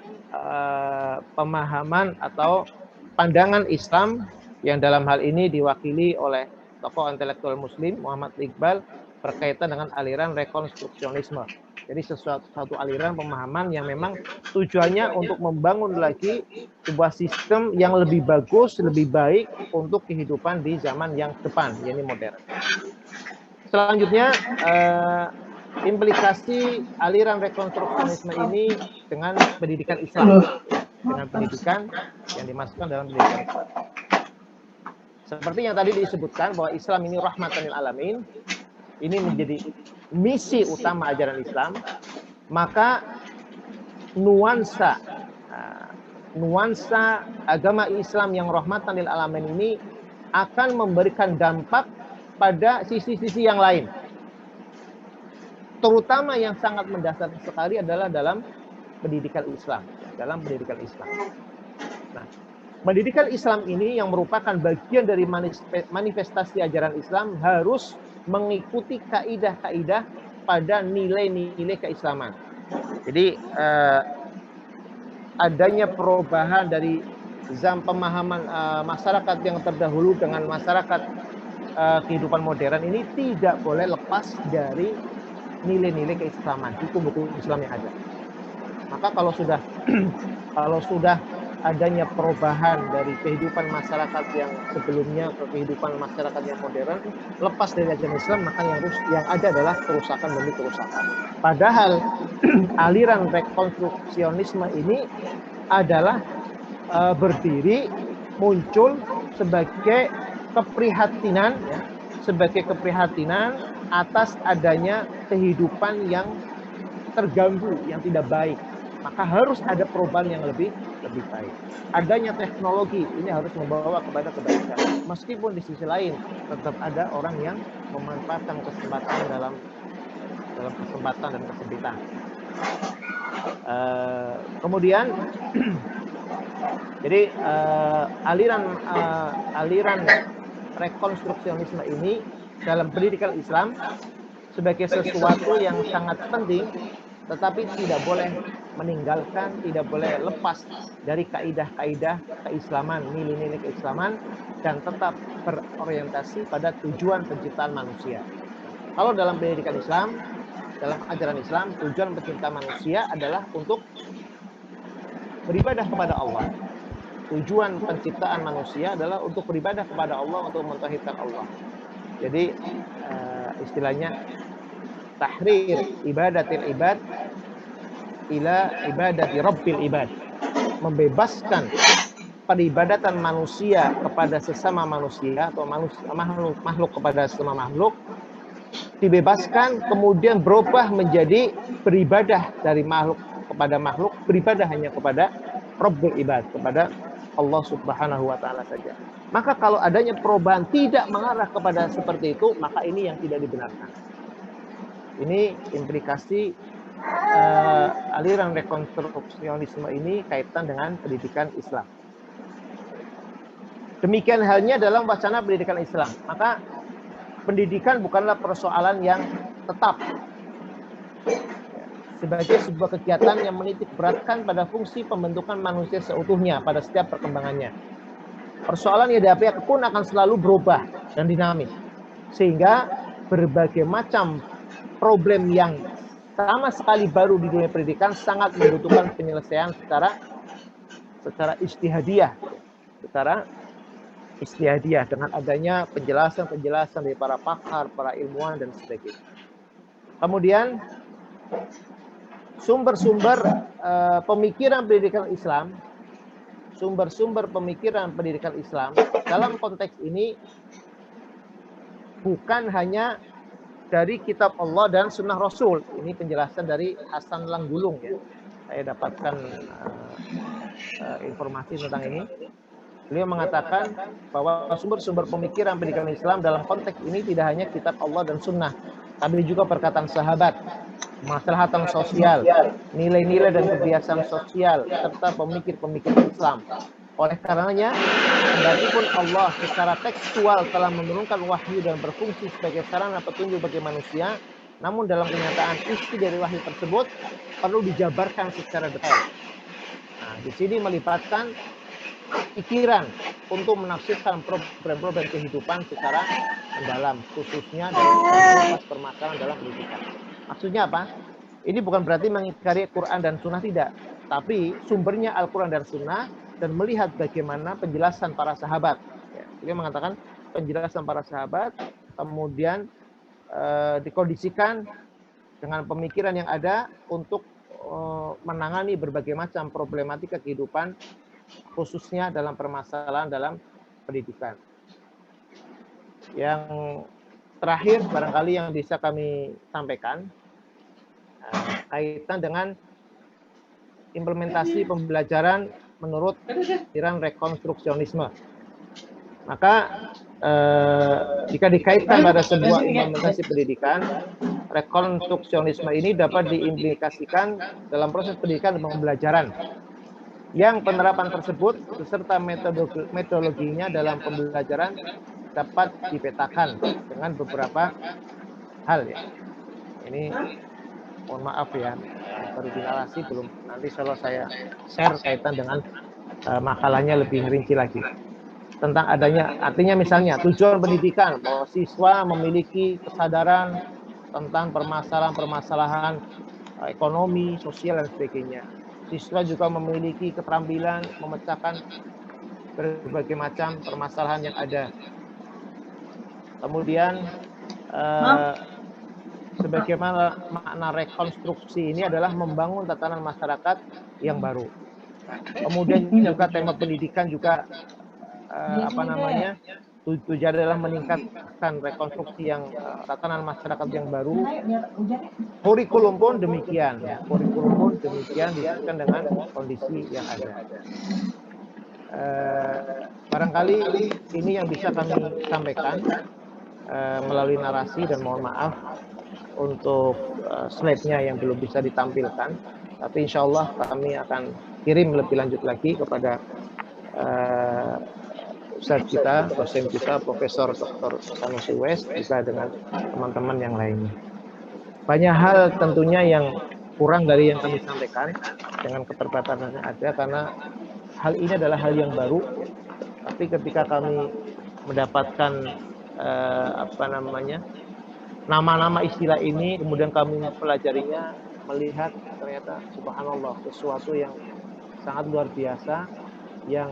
pemahaman atau pandangan Islam yang dalam hal ini diwakili oleh tokoh intelektual muslim Muhammad Iqbal berkaitan dengan aliran rekonstruksionisme. Jadi satu aliran pemahaman yang memang tujuannya untuk membangun lagi sebuah sistem yang lebih bagus, lebih baik untuk kehidupan di zaman yang depan, yakni modern. Selanjutnya, implikasi aliran rekonstruksionisme ini dengan pendidikan Islam, dengan pendidikan yang dimasukkan dalam pendidikan Islam. Seperti yang tadi disebutkan bahwa Islam ini rahmatan lil alamin, ini menjadi misi utama ajaran Islam, maka nuansa agama Islam yang rahmatan lil alamin ini akan memberikan dampak pada sisi-sisi yang lain. Terutama yang sangat mendasar sekali adalah dalam pendidikan Islam, Nah, pendidikan Islam ini yang merupakan bagian dari manifestasi ajaran Islam harus mengikuti kaidah-kaidah pada nilai-nilai keislaman. Jadi adanya perubahan dari pemahaman masyarakat yang terdahulu dengan masyarakat kehidupan modern ini tidak boleh lepas dari nilai-nilai keislaman, hukum-hukum Islam yang ada. Maka kalau sudah adanya perubahan dari kehidupan masyarakat yang sebelumnya ke kehidupan masyarakat yang modern, lepas dari ajaran Islam, maka yang ada adalah kerusakan demi kerusakan. Padahal aliran rekonstruksionisme ini adalah berdiri muncul sebagai keprihatinan, atas adanya kehidupan yang terganggu, yang tidak baik. Maka harus ada perubahan yang lebih baik. Adanya teknologi ini harus membawa kepada kebaikan. Meskipun di sisi lain tetap ada orang yang memanfaatkan kesempatan dalam kesempatan dan kesempitan. Kemudian jadi aliran rekonstruksionisme ini dalam pendidikan Islam sebagai sesuatu yang sangat penting, tetapi tidak boleh meninggalkan, tidak boleh lepas dari kaidah-kaidah keislaman, nilai-nilai keislaman, dan tetap berorientasi pada tujuan penciptaan manusia. Kalau dalam pendidikan Islam, dalam ajaran Islam, tujuan penciptaan manusia adalah untuk beribadah kepada Allah. Tujuan penciptaan manusia adalah untuk beribadah kepada Allah, untuk mentauhidkan Allah. Jadi istilahnya tahrir ibadatil ibad ila ibadati rabbil ibad, membebaskan peribadatan manusia kepada sesama manusia atau makhluk kepada sesama makhluk, dibebaskan kemudian berubah menjadi beribadah dari makhluk kepada makhluk, beribadah hanya kepada Rabbul Ibad, kepada Allah Subhanahu wa taala saja. Maka kalau adanya perubahan tidak mengarah kepada seperti itu, maka ini yang tidak dibenarkan. Ini implikasi aliran rekonstruksionisme ini kaitan dengan pendidikan Islam. Demikian halnya dalam wacana pendidikan Islam. Maka pendidikan bukanlah persoalan yang tetap. sebagai sebuah kegiatan yang menitik beratkan pada fungsi pembentukan manusia seutuhnya pada setiap perkembangannya. Persoalan yang dihadapi pun akan selalu berubah dan dinamis, sehingga berbagai macam problem yang sama sekali baru di dunia pendidikan sangat membutuhkan penyelesaian secara istihadiyah, dengan adanya penjelasan dari para pakar, para ilmuwan dan sebagainya. Kemudian sumber-sumber pemikiran pendidikan Islam dalam konteks ini bukan hanya dari kitab Allah dan sunnah Rasul. Ini penjelasan dari Hasan Langgulung ya. Saya dapatkan informasi tentang ini. Beliau mengatakan bahwa sumber-sumber pemikiran pendidikan Islam dalam konteks ini tidak hanya kitab Allah dan sunnah, tapi juga perkataan sahabat, maslahatan sosial, nilai-nilai dan kebiasaan sosial, serta pemikir-pemikir Islam. Oleh karenanya, meskipun Allah secara tekstual telah menurunkan wahyu dan berfungsi sebagai sarana petunjuk bagi manusia, namun dalam kenyataan isi dari wahyu tersebut perlu dijabarkan secara detail. Nah, di sini melibatkan pikiran untuk menafsirkan problem-problem kehidupan secara mendalam, khususnya dalam permasalahan dalam pendidikan. Maksudnya apa? Ini bukan berarti mengingkari Quran dan Sunnah, tidak. Tapi sumbernya Al-Quran dan Sunnah dan melihat bagaimana penjelasan para sahabat. Dia mengatakan penjelasan para sahabat, kemudian dikondisikan dengan pemikiran yang ada untuk menangani berbagai macam problematika kehidupan, khususnya dalam permasalahan dalam pendidikan. Yang terakhir barangkali yang bisa kami sampaikan kaitan dengan implementasi pembelajaran menurut aliran rekonstruksionisme. Maka jika dikaitkan pada sebuah implementasi pendidikan, rekonstruksionisme ini dapat diimplikasikan dalam proses pendidikan dan pembelajaran, yang penerapan tersebut beserta metodologinya dalam pembelajaran dapat dipetakan dengan beberapa hal ya. Ini mohon maaf ya, baru dinarasi belum, nanti kalau saya share kaitan dengan makalahnya lebih rinci lagi tentang adanya, artinya misalnya tujuan pendidikan bahwa siswa memiliki kesadaran tentang permasalahan-permasalahan ekonomi, sosial dan sebagainya. Siswa juga memiliki keterampilan memecahkan berbagai macam permasalahan yang ada. Kemudian sebagaimana makna rekonstruksi ini adalah membangun tatanan masyarakat yang baru. Kemudian juga tema pendidikan juga tujuan adalah meningkatkan rekonstruksi yang tatanan masyarakat yang baru. Kurikulum pun demikian, ya. Kurikulum pun demikian disesuaikan dengan kondisi yang ada. Barangkali ini yang bisa kami sampaikan melalui narasi, dan mohon maaf untuk slide-nya yang belum bisa ditampilkan. Tapi insya Allah kami akan kirim lebih lanjut lagi kepada Ustaz kita, dosen kita, Profesor Dr. Sanusi West, juga dengan teman-teman yang lainnya. Banyak hal tentunya yang kurang dari yang kami sampaikan dengan keterbatasan yang ada, karena hal ini adalah hal yang baru. Tapi ketika kami mendapatkan nama-nama istilah ini, kemudian kami mempelajarinya, melihat ternyata subhanallah sesuatu yang sangat luar biasa, yang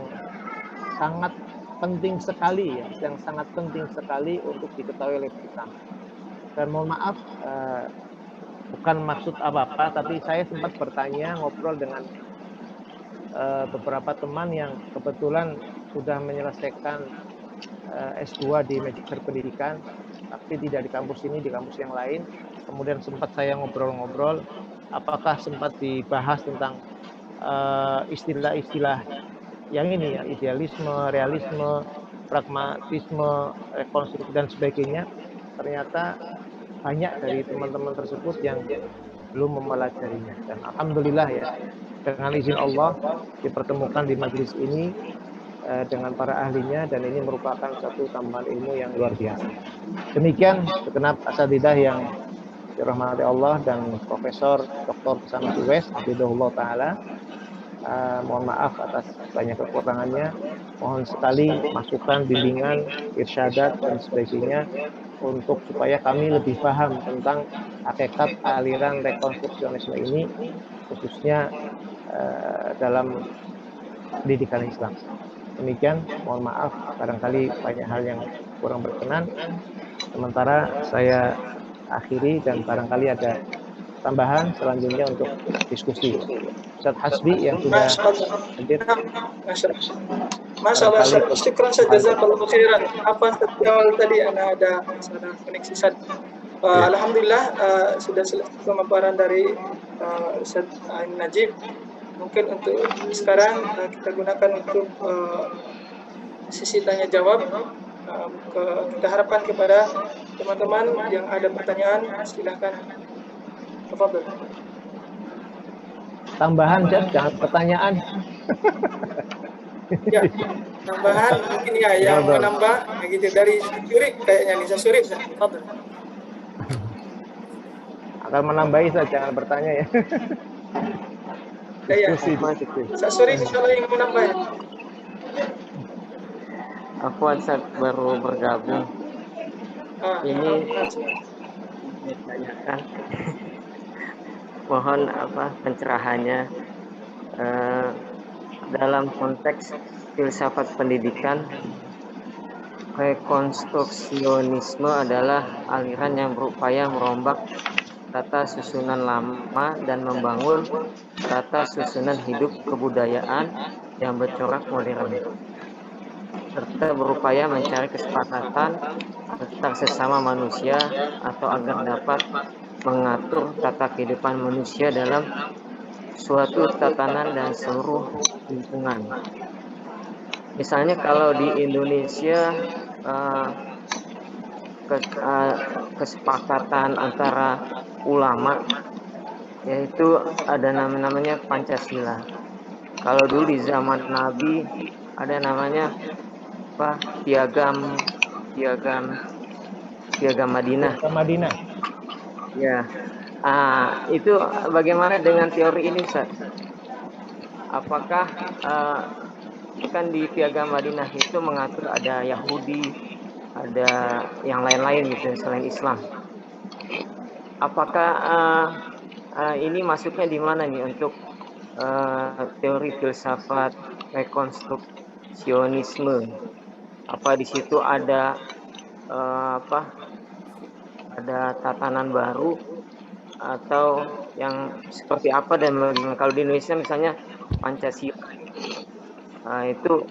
sangat penting sekali ya, yang sangat penting sekali untuk diketahui oleh kita. Dan mohon maaf, bukan maksud apa-apa, tapi saya sempat bertanya, ngobrol dengan beberapa teman yang kebetulan sudah menyelesaikan S2 di Magister Pendidikan, tapi tidak di kampus ini, di kampus yang lain. Kemudian sempat saya ngobrol-ngobrol, apakah sempat dibahas tentang istilah-istilah yang ini ya, idealisme, realisme, pragmatisme, rekonstruksi dan sebagainya. Ternyata banyak dari teman-teman tersebut yang belum mempelajarinya. Dan alhamdulillah ya, dengan izin Allah dipertemukan di majelis ini dengan para ahlinya, dan ini merupakan satu tambahan ilmu yang luar biasa. Demikian segenap asatidzah yang dirahmati Allah dan Profesor Dr. Sanusi Wes, hafizahullah taala. Mohon maaf atas banyak kekurangannya. Mohon sekali masukan, bimbingan, irsyadat dan sebagainya untuk supaya kami lebih paham tentang hakikat aliran rekonstruksionisme ini, khususnya dalam pendidikan Islam. Demikian, mohon maaf barangkali banyak hal yang kurang berkenan. Sementara saya akhiri dan barangkali ada tambahan selanjutnya untuk diskusi. Ustaz Hasbi yang sudah hadir. Masya Allah, syukran saja, jazakallahu khairan. Apa awal tadi ada masalah koneksi Ustaz. Alhamdulillah sudah selesai pemaparan dari Ustaz Ain Najib. Mungkin untuk sekarang kita gunakan untuk sesi tanya jawab. Kita harapkan kepada teman-teman yang ada pertanyaan, silakan. Tafadhol. Tambahan, jangan pertanyaan. Ya, tambahan mungkin ya yang menambah gitu dari Syurip kayaknya nih, Syurip. Tafadhol. Akan menambahi saja, jangan bertanya ya. Ya, Syurip insyaallah yang menambah. Aku saat baru bergabung. Ini ditanyakan. Mohon pencerahannya dalam konteks filsafat pendidikan. Rekonstruksionisme adalah aliran yang berupaya merombak tata susunan lama dan membangun tata susunan hidup kebudayaan yang bercorak modern, serta berupaya mencari kesepakatan antar sesama manusia atau agar dapat mengatur tata kehidupan manusia dalam suatu tatanan dan seluruh lingkungan. Misalnya kalau di Indonesia kesepakatan antara ulama, yaitu ada namanya Pancasila. Kalau dulu di zaman Nabi ada namanya Piagam Madinah. Ya, itu bagaimana dengan teori ini, Ustaz? Apakah kan di Piagam Madinah itu mengatur ada Yahudi, ada yang lain-lain gitu selain Islam? Apakah ini masuknya di mana nih untuk teori filsafat rekonstruksionisme? Apa di situ ada ada tatanan baru atau yang seperti apa, dan kalau di Indonesia misalnya Pancasila, itu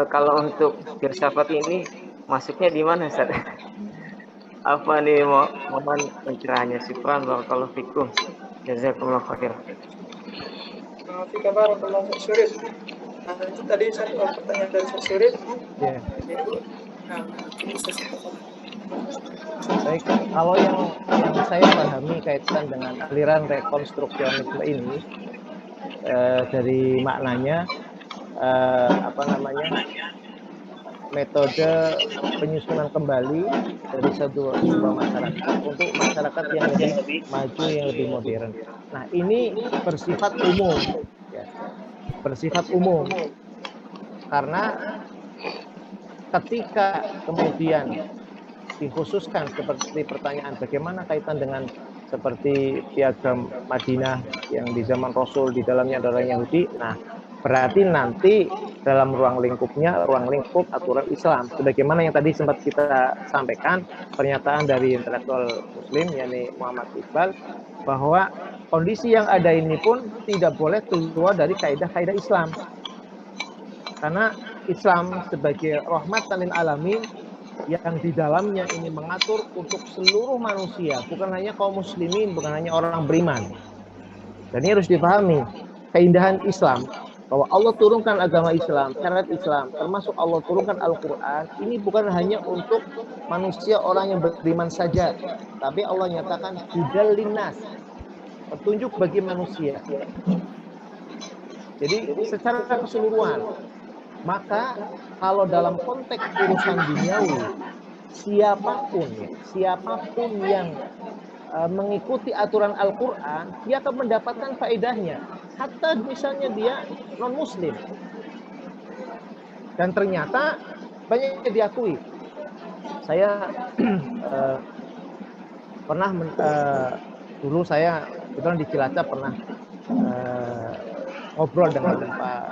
kalau untuk filsafat ini masuknya di mana, Ustaz? Apa nih, mohon pencerahannya. Syukran, barakallahu fikum, jazakumullah khair. Fika barakallahu Syurip. Itu tadi satu pertanyaan dari Syurip. Ya. Bisa Baik, kalau yang saya pahami kaitan dengan aliran rekonstruksionisme ini dari maknanya metode penyusunan kembali dari sebuah masyarakat untuk masyarakat yang lebih maju, yang lebih modern. Nah, ini bersifat umum, ya. Bersifat umum karena ketika kemudian dikhususkan seperti pertanyaan bagaimana kaitan dengan seperti Piagam Madinah yang di zaman Rasul, di dalamnya adalah Yahudi. Nah, berarti nanti dalam ruang lingkup aturan Islam, sebagaimana yang tadi sempat kita sampaikan pernyataan dari intelektual Muslim yakni Muhammad Iqbal, bahwa kondisi yang ada ini pun tidak boleh keluar dari kaidah-kaidah Islam, karena Islam sebagai rahmatan lil alamin yang di dalamnya ini mengatur untuk seluruh manusia, bukan hanya kaum muslimin, bukan hanya orang beriman. Dan ini harus dipahami keindahan Islam, bahwa Allah turunkan agama Islam, syariat Islam, termasuk Allah turunkan Al-Quran, ini bukan hanya untuk manusia orang yang beriman saja, tapi Allah nyatakan hudal linnas, petunjuk bagi manusia. Jadi secara keseluruhan. Maka kalau dalam konteks urusan duniawi, siapapun yang mengikuti aturan Al-Quran, dia akan mendapatkan faedahnya. Hatta misalnya dia non-muslim. Dan ternyata banyak yang diakui. Saya pernah dulu saya kebetulan di Cilacap pernah ngobrol dengan Pak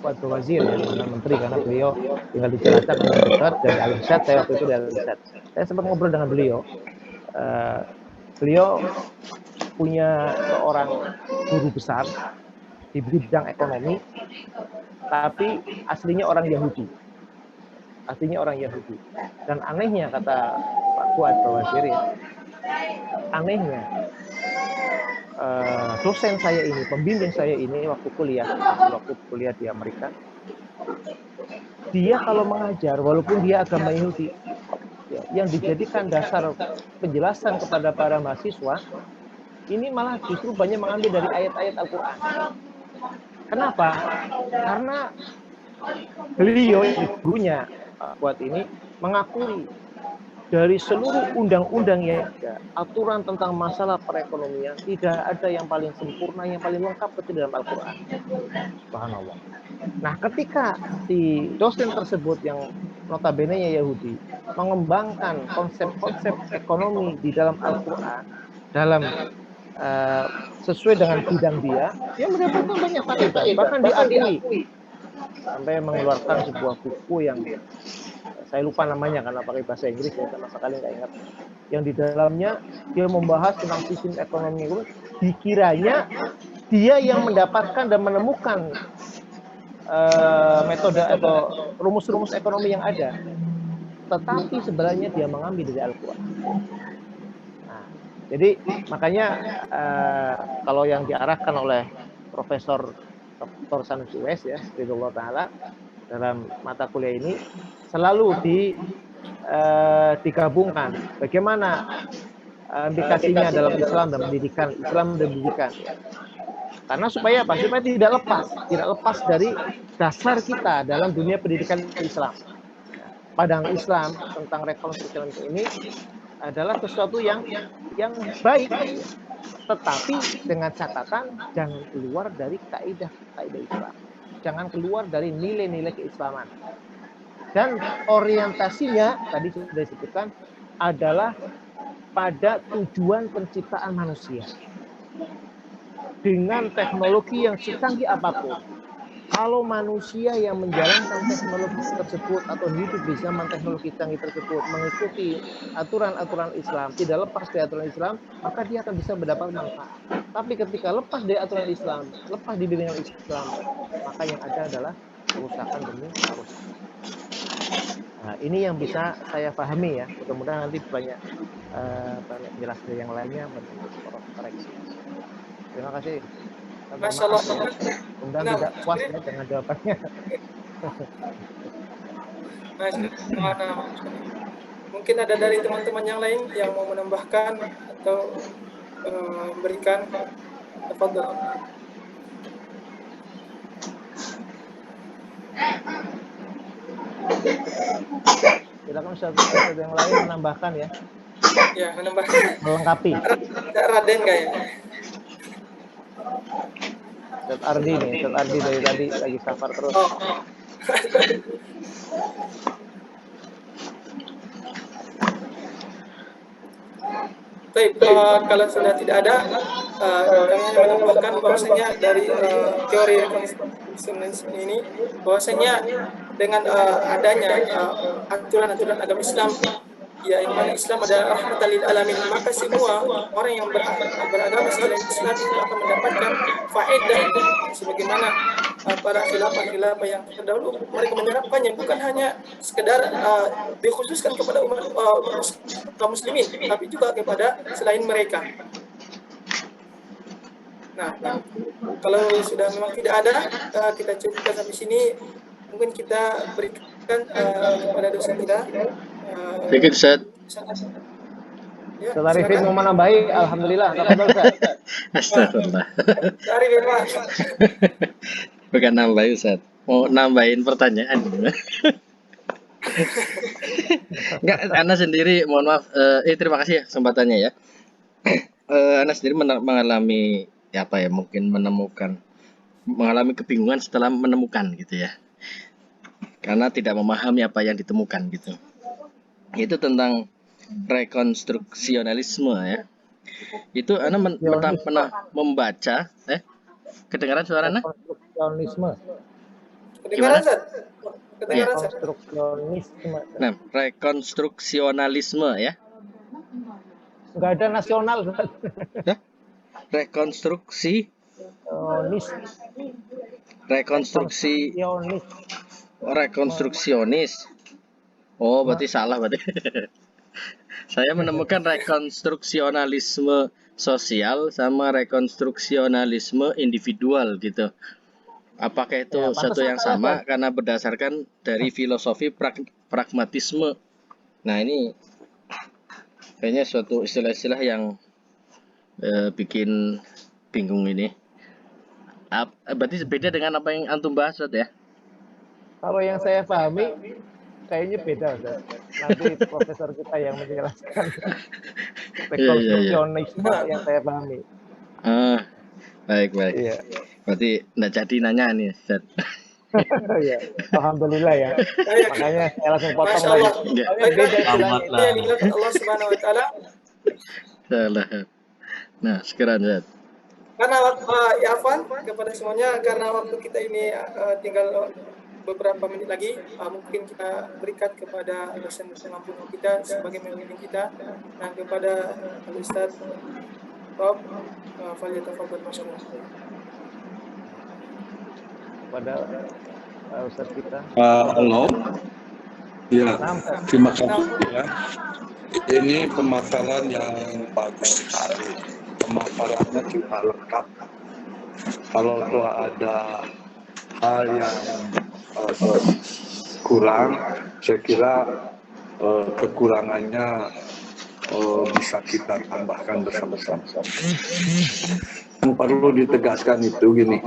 Fuad Bawazir, ya, mantan menteri, karena beliau tinggal di Cilacap dengan dekat dari Al-Irsyad. Saya waktu itu di Al-Irsyad. Saya sempat ngobrol dengan beliau. Beliau punya seorang guru besar di bidang ekonomi, tapi aslinya orang Yahudi. Dan anehnya, kata Pak Fuad Bawazir, ya, anehnya dosen saya ini, pembimbing saya ini waktu kuliah di Amerika, dia kalau mengajar, walaupun dia agama Yahudi, ya, yang dijadikan dasar penjelasan kepada para mahasiswa ini malah justru banyak mengambil dari ayat-ayat Al-Quran. Kenapa? Karena beliau, gurunya Pak Fuad ini, mengakui dari seluruh undang-undang yang ada, aturan tentang masalah perekonomian, tidak ada yang paling sempurna, yang paling lengkap kecuali dalam Al-Quran. Subhanallah. Nah, ketika si dosen tersebut yang notabene-nya Yahudi mengembangkan konsep-konsep ekonomi di dalam Al-Quran, dalam sesuai dengan bidang dia mendapatkan banyak faedah. Bahkan diakui sampai mengeluarkan sebuah buku yang saya lupa namanya karena pakai bahasa Inggris, ya, sama sekali nggak ingat. Yang di dalamnya dia membahas tentang sistem ekonomi. Dikiranya dia yang mendapatkan dan menemukan metode atau rumus-rumus ekonomi yang ada, tetapi sebenarnya dia mengambil dari Al-Quran. Nah, jadi makanya kalau yang diarahkan oleh Profesor Dr. Sanusi Uwais, ya, ridhullah taala, dalam mata kuliah ini selalu digabungkan bagaimana implikasinya dalam Islam dan pendidikan, karena supaya apa? Supaya tidak lepas dari dasar kita dalam dunia pendidikan Islam. Padang Islam tentang rekonstruksi ini adalah sesuatu yang baik, tetapi dengan catatan jangan keluar dari kaidah Islam, jangan keluar dari nilai-nilai keislaman. Dan orientasinya tadi sudah disebutkan adalah pada tujuan penciptaan manusia. Dengan teknologi yang secanggih apapun, kalau manusia yang menjalankan teknologi tersebut atau hidup di zaman teknologi canggih tersebut mengikuti aturan-aturan Islam, tidak lepas dari aturan Islam, maka dia akan bisa mendapat manfaat. Tapi ketika lepas dari aturan Islam, lepas di bimbingan Islam, maka yang ada adalah kerusakan demi kerusakan. Nah, ini yang bisa saya pahami, ya. Mudah-mudahan nanti banyak penjelasan yang lainnya bentuk koreksi. Terima kasih. Masya Allah. Mudah-mudahan tidak puas, ya, dengan jawabannya. Mungkin ada dari teman-teman yang lain yang mau menambahkan atau memberikan. Tafadhol. Silakan Ustaz yang lain menambahkan, ya. Ya, menambahkan. Melengkapi. Raden kayaknya. Ustaz Ardi dari tadi lagi safar terus. Oh. Baik, kalau sudah tidak ada, kami hanya menambahkan bahwasanya dari teori rekonstruksi ini, bahwasanya dengan adanya aturan-aturan agama Islam, ya, yang mana Islam adalah rahmatan lil alamin, maka semua orang yang beragama selain Islam itu akan mendapatkan faedah, sebagaimana para khilafah yang terdahulu mereka menyerapkannya, bukan hanya sekedar dikhususkan kepada umat kaum muslimin, tapi juga kepada selain mereka. Nah, kalau sudah memang tidak ada, kita cukupkan sampai sini. Mungkin kita berikan kepada dosen kita. Sedikit, Ustaz. Ya, Ustaz Arifin mau menambahi, alhamdulillah. Astagfirullah. Arifin, Mas. Bukan nambahin, Ustaz. Mau nambahin pertanyaan. Enggak, Anda sendiri, mohon maaf. Terima kasih ya kesempatannya, ya. Anda sendiri mengalami apa ya, mungkin mengalami kebingungan setelah menemukan gitu ya, karena tidak memahami apa yang ditemukan gitu. Itu tentang rekonstruksionalisme ya. Itu Anda pernah membaca kedengaran suara Anda? Rekonstruksionisme. Kedengaran, Gimana? Zat? Kedengaran, Zat? Rekonstruksionisme. Nah, rekonstruksionalisme ya. Nggak ada nasional. Rekonstruksi rekonstruksionis. Oh, berarti salah berarti. Saya menemukan rekonstruksionalisme sosial sama rekonstruksionalisme individual gitu. Apakah itu Ya, satu yang sama? Karena berdasarkan dari filosofi pragmatisme. Nah, ini kayaknya suatu istilah-istilah yang bikin bingung ini. Berarti beda dengan apa yang antum bahas ya? Kalau yang saya pahami kayaknya beda, Ustaz. Nanti profesor kita yang menjelaskan. Rekonstruksionisme yang saya pahami. Baik. Iya. Berarti enggak jadi nanya nih, Ustaz. Ya, alhamdulillah ya. Makanya saya langsung potong Masya Allah. tadi. Beda istilahnya. Itu yang dilakukan Allah Subhanahu Wa Taala. Salah. Nah, sekarang Ustaz. Karena ya Afwan kepada semuanya, karena waktu kita ini tinggal beberapa menit lagi, mungkin kita berikan kepada dosen-dosen mampu kita sebagai pemimpin kita, dan kepada Ustaz Rob Falyatafadhal masyaallah. Kepada Ustaz kita. Halo. Ya, terima kasih ya. Ini pemaparan yang bagus sekali. Pemaparannya juga lengkap. Kalau ada hal yang kurang, saya kira kekurangannya bisa kita tambahkan bersama-sama. Yang perlu ditegaskan itu gini,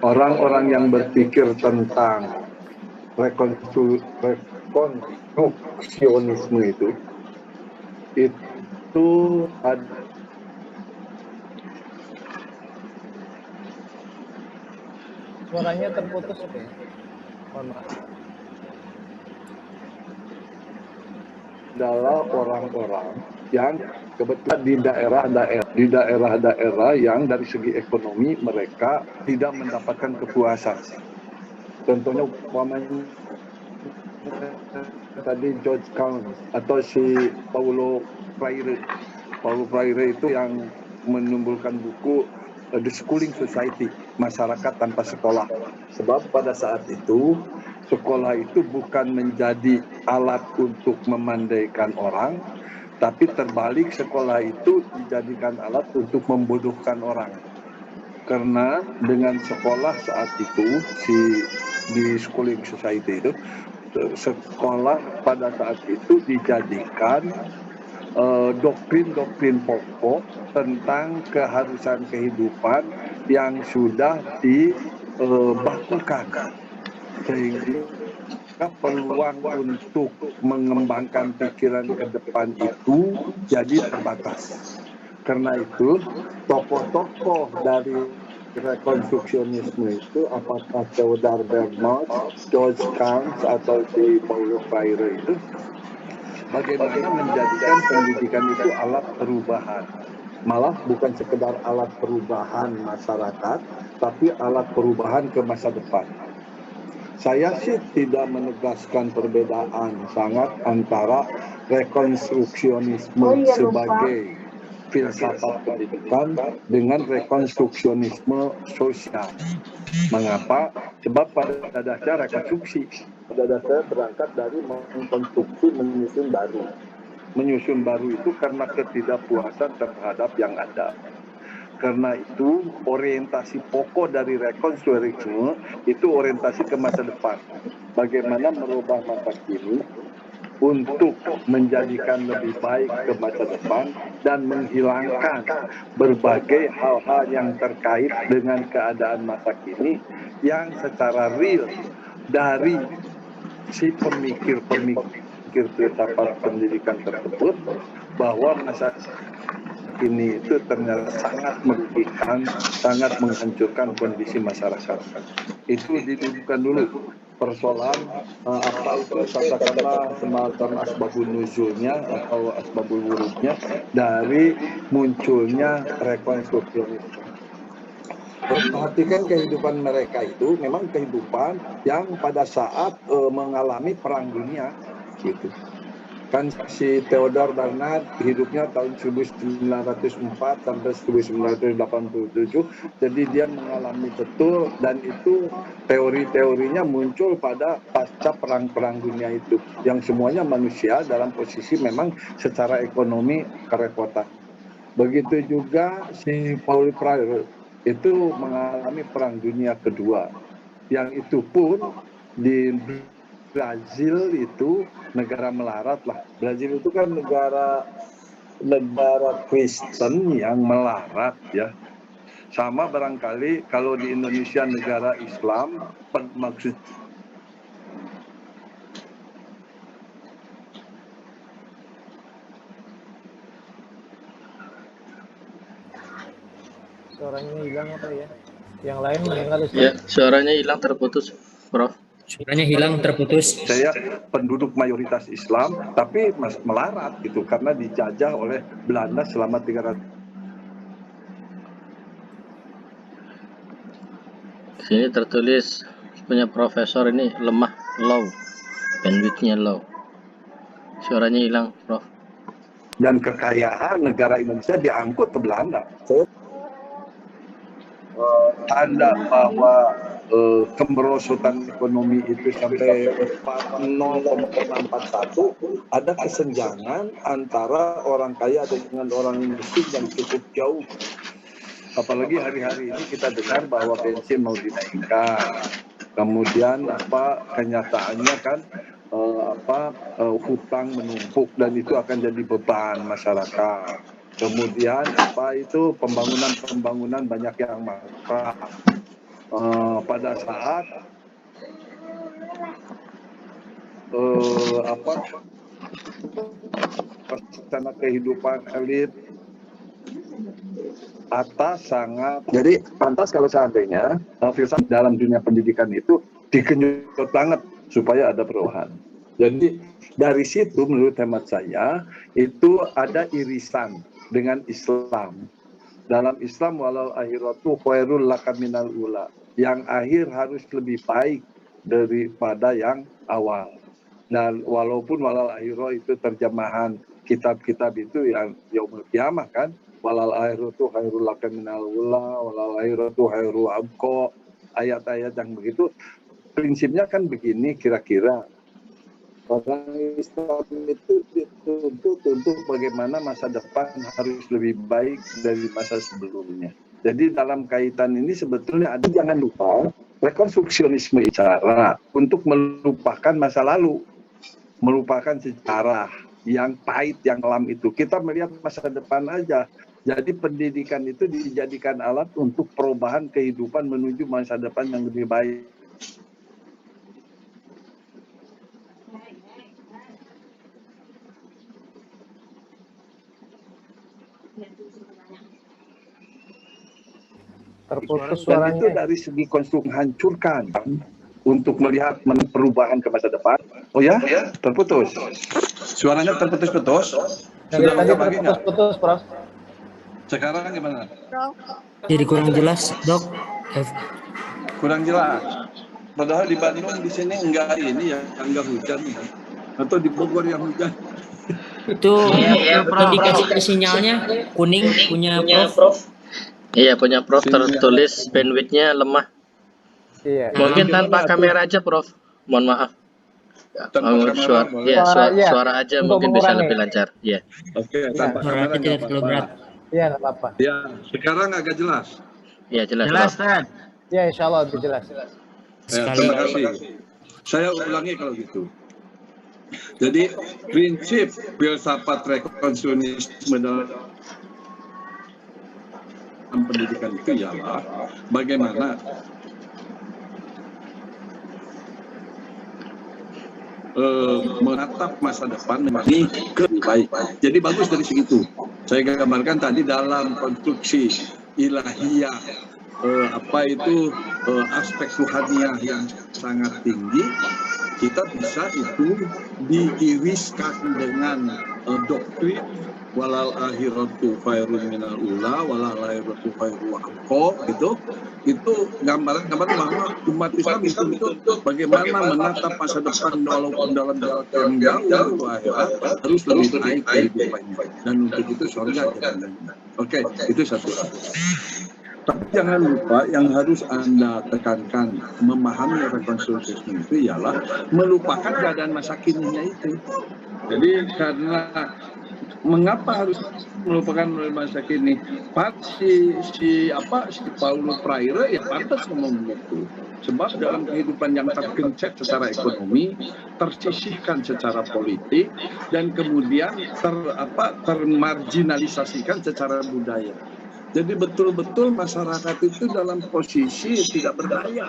orang-orang yang berpikir tentang rekonstruksionisme itu ada Suaranya terputus ya. Mohon maaf. Adalah orang-orang yang kebetulan di daerah-daerah yang dari segi ekonomi mereka tidak mendapatkan kepuasan. Contohnya umpamanya tadi George Carlin atau si Paulo Freire. Paulo Freire itu yang menumbuhkan buku The Schooling Society, masyarakat tanpa sekolah. Sebab pada saat itu sekolah itu bukan menjadi alat untuk memandaikan orang, tapi terbalik sekolah itu dijadikan alat untuk membodohkan orang. Karena dengan sekolah saat itu di Schooling Society itu, sekolah pada saat itu dijadikan doktrin-doktrin pokok tentang keharusan kehidupan yang sudah dibakukan, sehingga peluang untuk mengembangkan pikiran ke depan itu jadi terbatas. Karena itu tokoh-tokoh dari rekonstruksionisme itu, apakah Theodor Bernard, George Carlin atau si Paulo Freire itu, bagaimana menjadikan pendidikan itu alat perubahan. Malah bukan sekedar alat perubahan masyarakat, tapi alat perubahan ke masa depan. Saya sih tidak menegaskan perbedaan sangat antara rekonstruksionisme sebagai filsafat pendidikan dengan rekonstruksionisme sosial. Mengapa? Sebab pada dasar rekonstruksi, pada dasar berangkat dari mengkonstruksi menyusun baru. Menyusun baru itu karena ketidakpuasan terhadap yang ada. Karena itu orientasi pokok dari rekonstruksi itu orientasi ke masa depan. Bagaimana merubah masa kini untuk menjadikan lebih baik ke masa depan dan menghilangkan berbagai hal-hal yang terkait dengan keadaan masa kini yang secara real dari si pemikir filsafat pendidikan tersebut, bahwa masyarakat ini itu ternyata sangat merugikan, sangat menghancurkan kondisi masyarakat. Itu didudukkan dulu persoalan apa itu katakanlah semacam asbabun nuzulnya atau asbabul wurudnya dari munculnya rekonstruksionisme. Perhatikan kehidupan mereka itu memang kehidupan yang pada saat mengalami perang dunia gitu. Kan si Theodor Bernard hidupnya tahun 1904 sampai 1987, jadi dia mengalami betul, dan itu teori-teorinya muncul pada pasca perang-perang dunia itu, yang semuanya manusia dalam posisi memang secara ekonomi kerepotan. Begitu juga si Paul Pryor itu mengalami perang dunia kedua, yang itu pun di Brazil itu negara melarat lah. Brazil itu kan negara Kristen yang melarat ya. Sama barangkali kalau di Indonesia negara Islam, maksud Suaranya hilang apa ya? Yang lain mendengar Ustaz? Ya, suaranya hilang terputus, Prof. Suaranya hilang terputus. saya penduduk mayoritas Islam tapi melarat gitu karena dijajah oleh Belanda selama 300. Sini tertulis punya profesor ini lemah, low, bandwidthnya low. Suaranya hilang, Prof. Dan kekayaan negara Indonesia diangkut ke Belanda. Tanda bahwa kemerosotan ekonomi itu sampai 0,41, ada kesenjangan antara orang kaya dengan orang miskin yang cukup jauh. Apalagi hari-hari ini kita dengar bahwa bensin mau dinaikkan. Kemudian kenyataannya kan hutang menumpuk dan itu akan jadi beban masyarakat. Kemudian pembangunan banyak yang mangkrak. Pada saat rencana kehidupan elit atas sangat. Jadi pantas kalau seandainya filsafat dalam dunia pendidikan itu dikenyot banget supaya ada perubahan. Jadi dari situ menurut hemat saya itu ada irisan dengan Islam. Dalam Islam walau akhiratu khairul laka minal ula. Yang akhir harus lebih baik daripada yang awal. Dan walaupun walal akhirah itu terjemahan kitab-kitab itu yang yaumul kiamah kan, walal akhiratu khairul laka minal ula, walal akhiratu khairul abqa, ayat-ayat yang begitu prinsipnya kan begini kira-kira. Orang Islam itu dituntut untuk bagaimana masa depan harus lebih baik dari masa sebelumnya. Jadi dalam kaitan ini sebetulnya ada, jangan lupa rekonstruksionisme cara untuk melupakan masa lalu, melupakan sejarah yang pahit, yang kelam itu. Kita melihat masa depan aja. Jadi pendidikan itu dijadikan alat untuk perubahan kehidupan menuju masa depan yang lebih baik. Terputus Dan itu suaranya. dari segi konstruksi menghancurkan untuk melihat perubahan ke masa depan. Oh ya? Terputus. Suaranya terputus-putus. Dari Sudah tadi lengkap lagi nggak? terputus-putus, Prof. Sekarang gimana? Jadi kurang jelas, Dok. Kurang jelas. Padahal di Bandung di sini enggak hujan. Atau di Bogor yang hujan. Itu indikasi sinyalnya kuning punya Prof. Iya, punya Prof Sinyal. tertulis bandwidthnya lemah. Iya. Mungkin Gimana tanpa tuh? kamera aja, Prof. Mohon maaf. Tanpa kamera boleh. Suara aja Untuk mungkin bisa mengurangi. lebih lancar. Iya. Oke, tanpa Suaranya kamera tidak nggak terlalu apa-apa. berat. Iya, nggak apa-apa. Ya, sekarang agak jelas. Iya, jelas, Prof. Ya, insya Allah lebih jelas. Ya, Sekali. terima kasih. Saya ulangi kalau gitu. Jadi prinsip filsafat rekonstruksionisme dalam pendidikan itu ialah bagaimana menatap masa depan ini lebih baik. Jadi bagus dari segitu. Saya gambarkan tadi dalam konstruksi ilahiyah aspek Tuhaniyah yang sangat tinggi, kita bisa itu diiriskan dengan doktrin walal akhiratu khairun minal ula walal akhiratu khairun wa abqa, itu gambaran bahwa umat Islam itu bagaimana menatap masa depan walaupun dalam jarak yang jauh itu akhirat harus lebih baik kehidupannya, dan untuk itu surga jalannya. Oke, itu satu hal. Tapi jangan lupa yang harus Anda tekankan memahami rekonstruksi itu ialah melupakan keadaan masa kininya itu. Jadi karena mengapa harus melupakan masa kini? Si Paulo Freire ya pantas ngomong begitu. Sebab dalam kehidupan yang tergencet secara ekonomi, tersisihkan secara politik, dan kemudian termarginalisasikan secara budaya. Jadi betul-betul masyarakat itu dalam posisi tidak berdaya.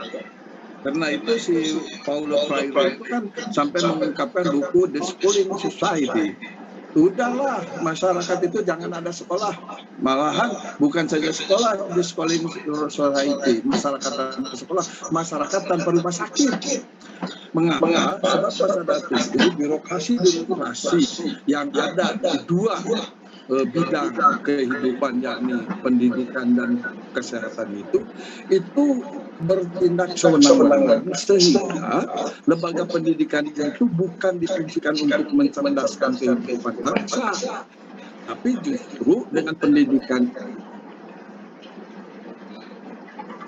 Karena itu si Paulo Freire itu kan sampai mengungkapkan buku The Schooling Society. Udahlah, masyarakat itu jangan ada sekolah. Malahan bukan saja sekolah, The Schooling Society, masyarakat tanpa sekolah, masyarakat tanpa rumah sakit. Mengapa? Sebab pada saat itu birokrasi yang ada di dua bidang kehidupan, yakni pendidikan dan kesehatan itu bertindak sewenang-wenang, sehingga lembaga pendidikan itu bukan difungsikan untuk mencerdaskan kehidupan bangsa, tapi justru dengan pendidikan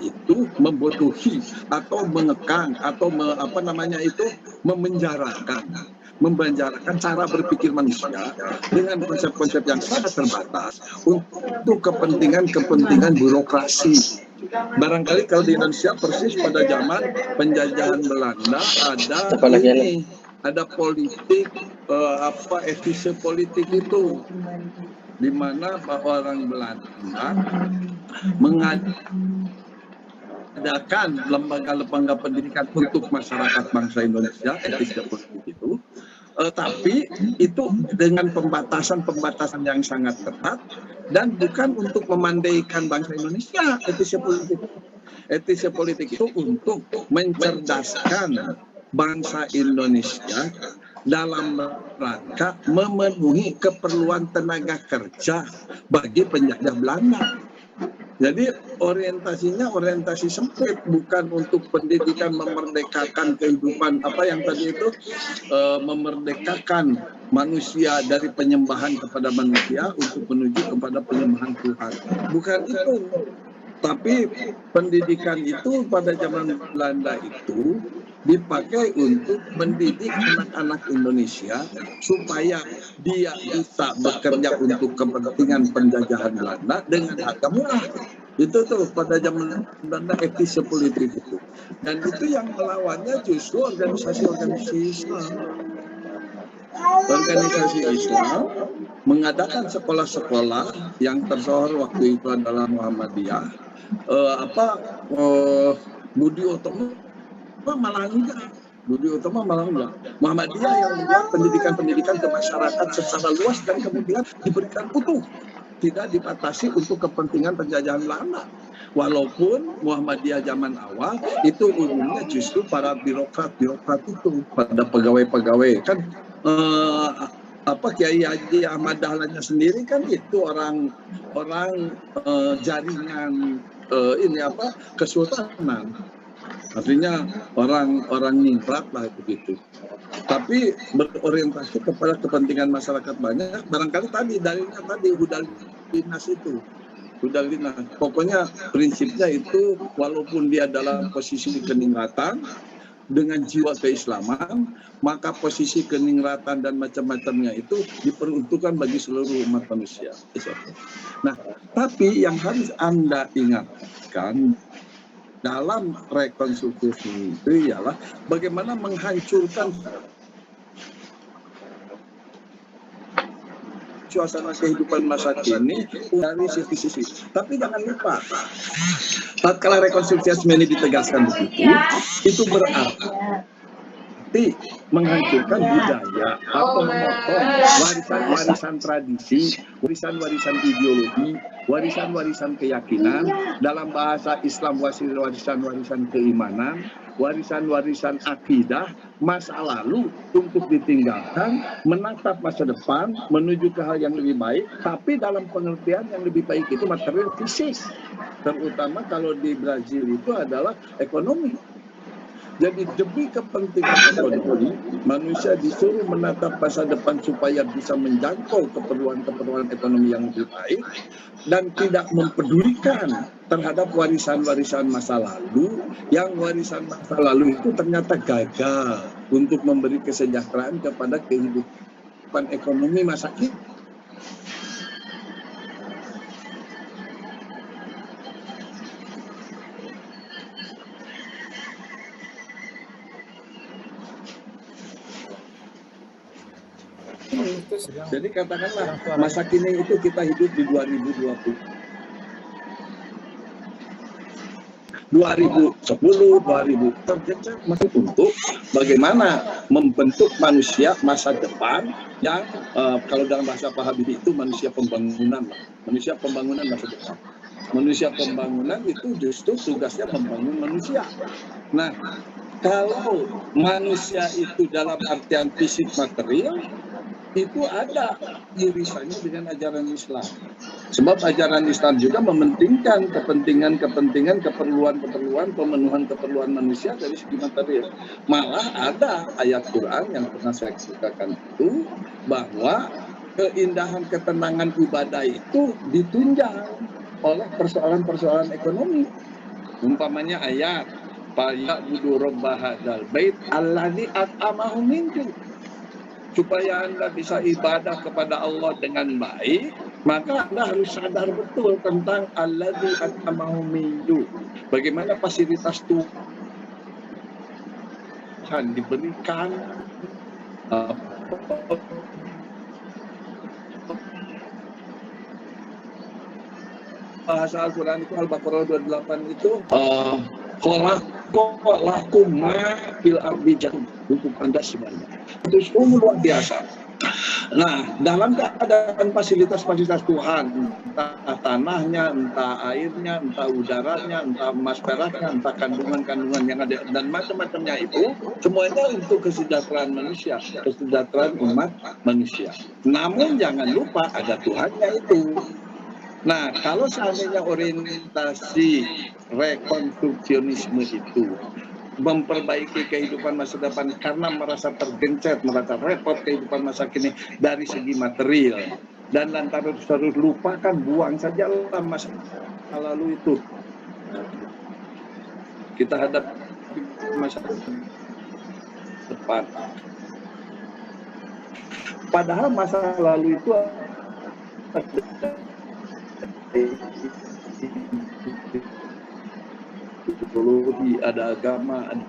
itu membodohi atau mengekang atau memenjarakan cara berpikir manusia dengan konsep-konsep yang sangat terbatas untuk kepentingan birokrasi. Barangkali kalau di Indonesia persis pada zaman penjajahan Belanda ada politik efisien politik itu, di mana orang Belanda mengadakan lembaga-lembaga pendidikan untuk masyarakat bangsa Indonesia, efisien politik itu. Tapi itu dengan pembatasan yang sangat ketat dan bukan untuk memandaikan bangsa Indonesia. Etisnya politik itu untuk mencerdaskan bangsa Indonesia dalam rangka memenuhi keperluan tenaga kerja bagi penjajah Belanda. Jadi orientasinya orientasi sempit, bukan untuk pendidikan memerdekakan kehidupan memerdekakan manusia dari penyembahan kepada manusia untuk menuju kepada penyembahan Tuhan. Bukan itu. Tapi pendidikan itu pada zaman Belanda itu dipakai untuk mendidik anak-anak Indonesia supaya dia bisa bekerja untuk kepentingan penjajahan Belanda dengan harga murah. Itu tuh pada zaman Belanda etis politik itu. Dan itu yang melawannya justru organisasi Islam. Organisasi Islam mengadakan sekolah-sekolah yang tersohor waktu itu adalah Muhammadiyah. Budi Utomo malah enggak. Muhammadiyah yang membuat pendidikan ke masyarakat secara luas dan kemudian diberikan utuh, tidak dibatasi untuk kepentingan penjajahan Belanda. Walaupun Muhammadiyah zaman awal itu umumnya justru para birokrat itu, pada pegawai-pegawai kan Kiai Haji Ahmad Dahlanya sendiri kan itu orang jaringan kesultanan. Artinya orang ningrat lah begitu. Tapi berorientasi kepada kepentingan masyarakat banyak. Barangkali Hudalinas. Pokoknya prinsipnya itu walaupun dia dalam posisi keningratan dengan jiwa keislaman, maka posisi keningratan dan macam-macamnya itu diperuntukkan bagi seluruh umat manusia. Nah, tapi yang harus Anda ingatkan dalam rekonstruksi itu ialah bagaimana menghancurkan suasana kehidupan masa kini dari sisi-sisi. Tapi jangan lupa, tatkala rekonstruksi ini ditegaskan begitu, itu berarti berarti menghancurkan budaya atau memotong warisan-warisan tradisi, warisan-warisan ideologi, warisan-warisan keyakinan, dalam bahasa Islam warisan-warisan keimanan, warisan-warisan akidah, masa lalu untuk ditinggalkan, menatap masa depan, menuju ke hal yang lebih baik, tapi dalam pengertian yang lebih baik itu material fisik. Terutama kalau di Brazil itu adalah ekonomi. Jadi demi kepentingan ekonomi, manusia disuruh menatap masa depan supaya bisa menjangkau keperluan-keperluan ekonomi yang lebih baik dan tidak mempedulikan terhadap warisan-warisan masa lalu, yang warisan masa lalu itu ternyata gagal untuk memberi kesejahteraan kepada kehidupan ekonomi masa kini. Jadi katakanlah masa kini itu kita hidup di 2020. 2010, 2000 tergencet masih untuk bagaimana membentuk manusia masa depan yang kalau dalam bahasa Pak Habibie itu manusia pembangunan, manusia pembangunan masa depan. Manusia pembangunan itu justru tugasnya membangun manusia. Nah, kalau manusia itu dalam artian fisik material, itu ada irisannya dengan ajaran Islam. Sebab ajaran Islam juga mementingkan kepentingan, keperluan, pemenuhan keperluan manusia dari segi material. Malah ada ayat Quran yang pernah saya ceritakan itu, bahwa keindahan ketenangan ibadah itu ditunjang oleh persoalan-persoalan ekonomi. Umpamanya ayat, "Fa'budu rabba hadzal bait allazi at'amahum min ju'." Supaya Anda bisa ibadah kepada Allah dengan baik, maka Anda harus sadar betul tentang alladzi at'amahum min ju'. Bagaimana fasilitas Tuhan diberikan, bahasa Al-Quran itu Al-Baqarah 28 itu lakum ma fil ardi jannah, untuk Anda semuanya. Itu sungguh luar biasa. Nah, dalam keadaan fasilitas-fasilitas Tuhan, entah tanahnya, entah airnya, entah udaranya, entah emas peraknya, entah kandungan-kandungan yang ada dan macam-macamnya itu, semuanya untuk kesejahteraan manusia, kesejahteraan umat manusia. Namun jangan lupa ada Tuhannya itu. Nah, kalau seandainya orientasi rekonstruksionisme itu memperbaiki kehidupan masa depan karena merasa tergencet, merasa repot kehidupan masa kini dari segi material, dan lantaran harus lupakan, buang saja masa lalu itu, kita hadapi masa depan. Padahal masa lalu itu ideologi, ada agama, ada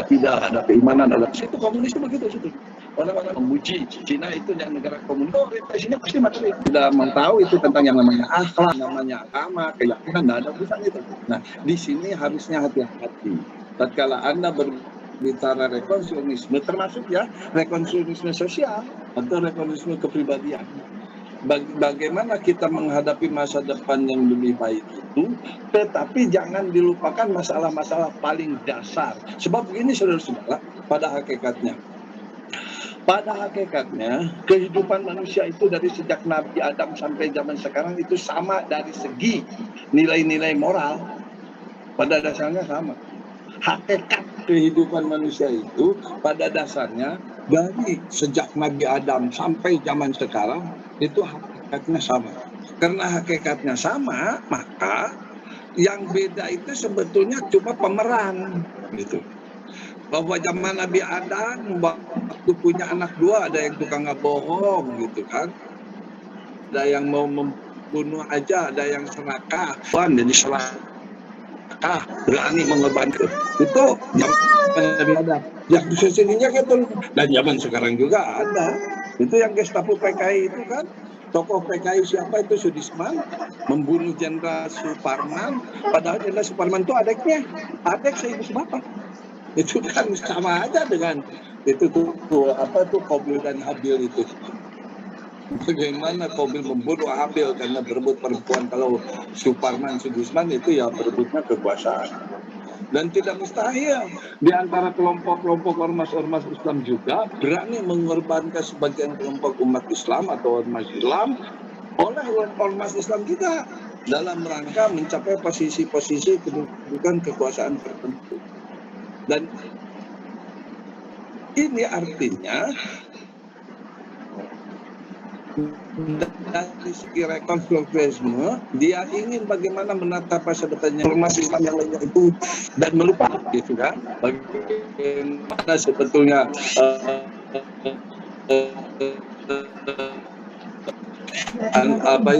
akidah, ada keimanan, ada situ komunisme begitu situ. Orang-orang memuji Cina itu yang negara komunis, orientasinya pasti materi. Tidak mau tahu itu tentang yang namanya akhlak, namanya agama, keyakinan, tidak ada urusan itu. Nah, di sini harusnya hati-hati. Tatkala Anda berbicara rekonstruksionisme, termasuk ya rekonstruksionisme sosial atau rekonstruksionisme kepribadian. Bagaimana kita menghadapi masa depan yang lebih baik itu, tetapi jangan dilupakan masalah-masalah paling dasar. Sebab begini saudara-saudara, pada hakikatnya kehidupan manusia itu dari sejak Nabi Adam sampai zaman sekarang itu sama dari segi nilai-nilai moral. Pada dasarnya sama. Hakikat kehidupan manusia itu pada dasarnya dari sejak Nabi Adam sampai zaman sekarang itu hakikatnya sama. Karena hakikatnya sama, maka yang beda itu sebetulnya cuma pemeran gitu. Bahwa zaman Nabi Adam waktu punya anak dua, ada yang tukang bohong gitu kan, ada yang mau membunuh aja, ada yang serakah, jadi serakah, berani mengorbankan. Itu zaman Nabi Adam. Yang sesininya gitu, dan zaman sekarang juga ada. Itu yang Gestapo PKI itu kan, Tokoh PKI siapa itu Sudirman membunuh Jenderal Suparman, padahal Jenderal Suparman itu adiknya, adik sekaligus bapak. Itu kan sama aja dengan itu tuh apa tuh Qabil dan Habil itu. Bagaimana Qabil membunuh Habil karena berebut perempuan, kalau Suparman Sudirman itu ya berebutnya kekuasaan. Dan tidak mustahil di antara kelompok-kelompok ormas-ormas Islam juga berani mengorbankan sebagian kelompok umat Islam atau ormas Islam oleh ormas Islam juga dalam rangka mencapai posisi-posisi kedudukan kekuasaan tertentu. Dan ini artinya dari segi rekonstruksisme, dia ingin bagaimana menata masa depannya ormas Islam yang lainnya itu dan melupakan gitu kan bagaimana sebetulnya apa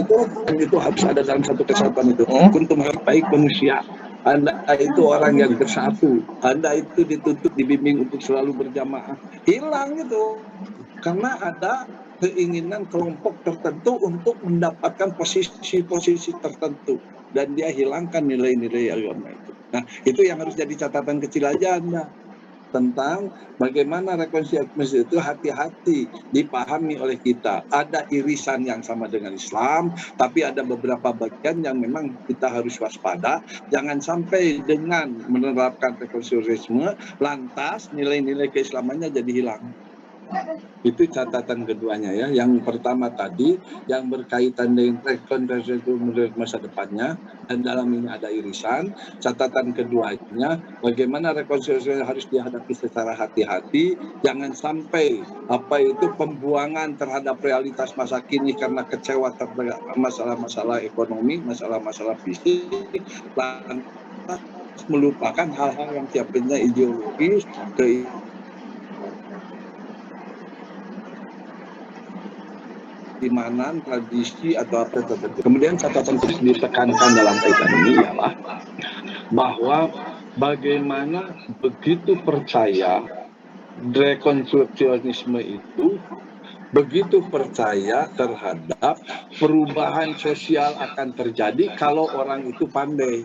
itu harus ada dalam satu kesatuan itu. Kuntum baik manusia, Anda itu orang yang bersatu, Anda itu dituntut dibimbing untuk selalu berjamaah. Hilang itu karena ada keinginan kelompok tertentu untuk mendapatkan posisi-posisi tertentu dan dia hilangkan nilai-nilai agama itu. Nah, itu yang harus jadi catatan kecil aja Anda tentang bagaimana rekonsiliasi itu hati-hati dipahami oleh kita. Ada irisan yang sama dengan Islam, tapi ada beberapa bagian yang memang kita harus waspada. Jangan sampai dengan menerapkan rekonsiliasi lantas nilai-nilai keislamannya jadi hilang. Itu catatan keduanya ya. Yang pertama tadi yang berkaitan dengan rekonsiliasi menurut masa depannya dan dalam ini ada irisan. Catatan keduanya bagaimana rekonsiliasi harus dihadapi secara hati-hati. Jangan sampai pembuangan terhadap realitas masa kini karena kecewa terhadap masalah-masalah ekonomi, masalah-masalah fisik, lantas melupakan hal-hal yang siapnya ideologis keimanan, tradisi atau apa tertentu. Kemudian catatan terus ditekankan dalam kaitan ini ialah bahwa bagaimana begitu percaya rekonstruksionisme itu, begitu percaya terhadap perubahan sosial akan terjadi kalau orang itu pandai.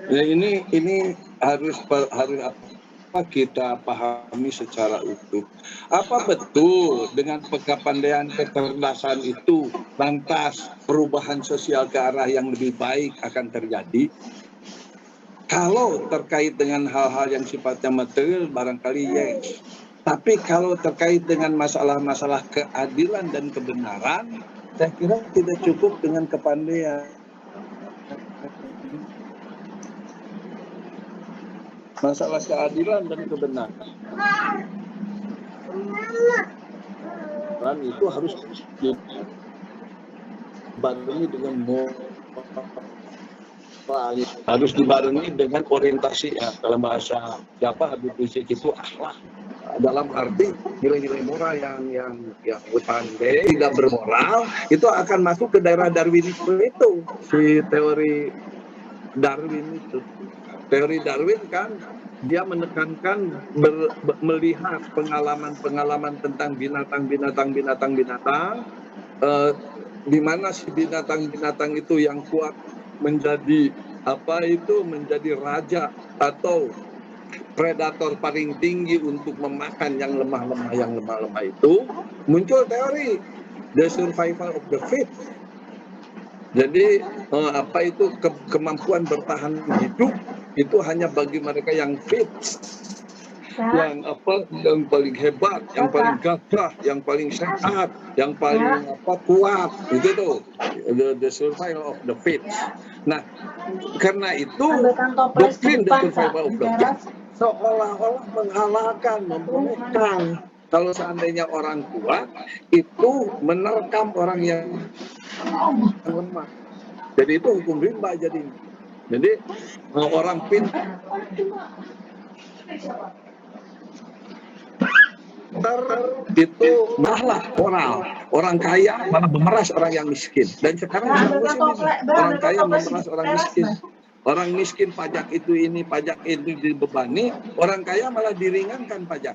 Ya, ini harus kita pahami secara utuh. Apa betul dengan kepandaian kecerdasan itu lantas perubahan sosial ke arah yang lebih baik akan terjadi? Kalau terkait dengan hal-hal yang sifatnya material barangkali yes. Tapi kalau terkait dengan masalah-masalah keadilan dan kebenaran, saya kira tidak cukup dengan kepandaian. Masalah keadilan dan kebenaran dan itu harus dibarengi dengan harus dibarengi dengan orientasi ya, dalam bahasa Habib Rizik itu akhlak, dalam arti nilai-nilai moral yang pandai tidak bermoral itu akan masuk ke daerah Darwinisme itu, si teori Darwin itu. Teori Darwin kan dia menekankan melihat pengalaman-pengalaman tentang binatang, di mana si binatang-binatang itu yang kuat menjadi menjadi raja atau predator paling tinggi untuk memakan yang lemah-lemah itu, muncul teori the survival of the fit. Jadi kemampuan bertahan hidup itu hanya bagi mereka yang fit, yang paling hebat, yang paling gagah, yang paling sehat, yang paling kuat, itu tuh the survival of the fit. Nah, karena itu doktrin the survival of the fit seolah-olah menghalalkan, membolehkan kalau seandainya orang kuat itu menerkam orang yang lemah. Jadi itu hukum rimba jadi orang pintar itu malah moral, orang kaya malah memeras orang yang miskin. Dan sekarang orang kaya memeras orang miskin. Orang miskin pajak itu ini, pajak itu dibebani, orang kaya malah diringankan pajak.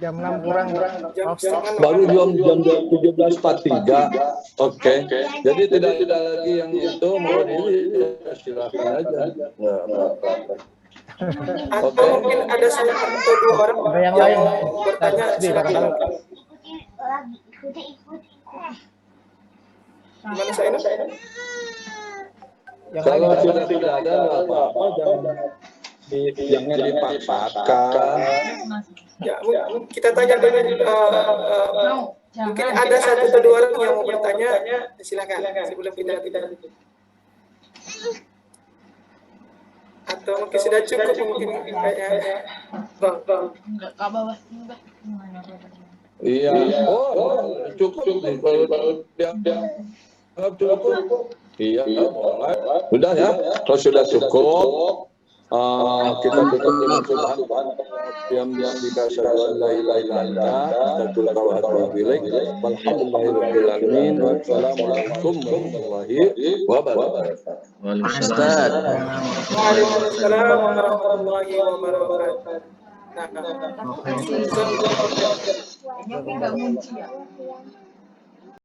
Jam 6 kurang. Baru jam 17.43. Oke. Jadi tidak lagi yang itu mau diri silakan aja. Nggak apa-apa. Atau mungkin ada satu atau dua orang Ada yang lain. bertanya. Silakan. Gimana saya? Yang Kalau lain. sudah tidak ada nggak apa-apa, jangan dipaksakan. Ya, kita tanya dulu. Mungkin ada satu atau dua orang yang mau bertanya. Silakan. Sebelum kita. Atau mungkin sudah cukup mungkin kayaknya. Bang. Enggak ke bawah. Iya. Oh, cukup nih kalau dia cukup. Iya, boleh. Sudah ya. Kalau sudah cukup, kita tutup dengan subhan yang dikasih la ilaha illallah astagfirullah wa atubu ilaik. Walhamdulillahirabbil alamin. Wassalamualaikum warahmatullahi wabarakatuh. Waalaikumsalam. Waalaikumsalam warahmatullahi wabarakatuh. Nah, Enggak muncul ya.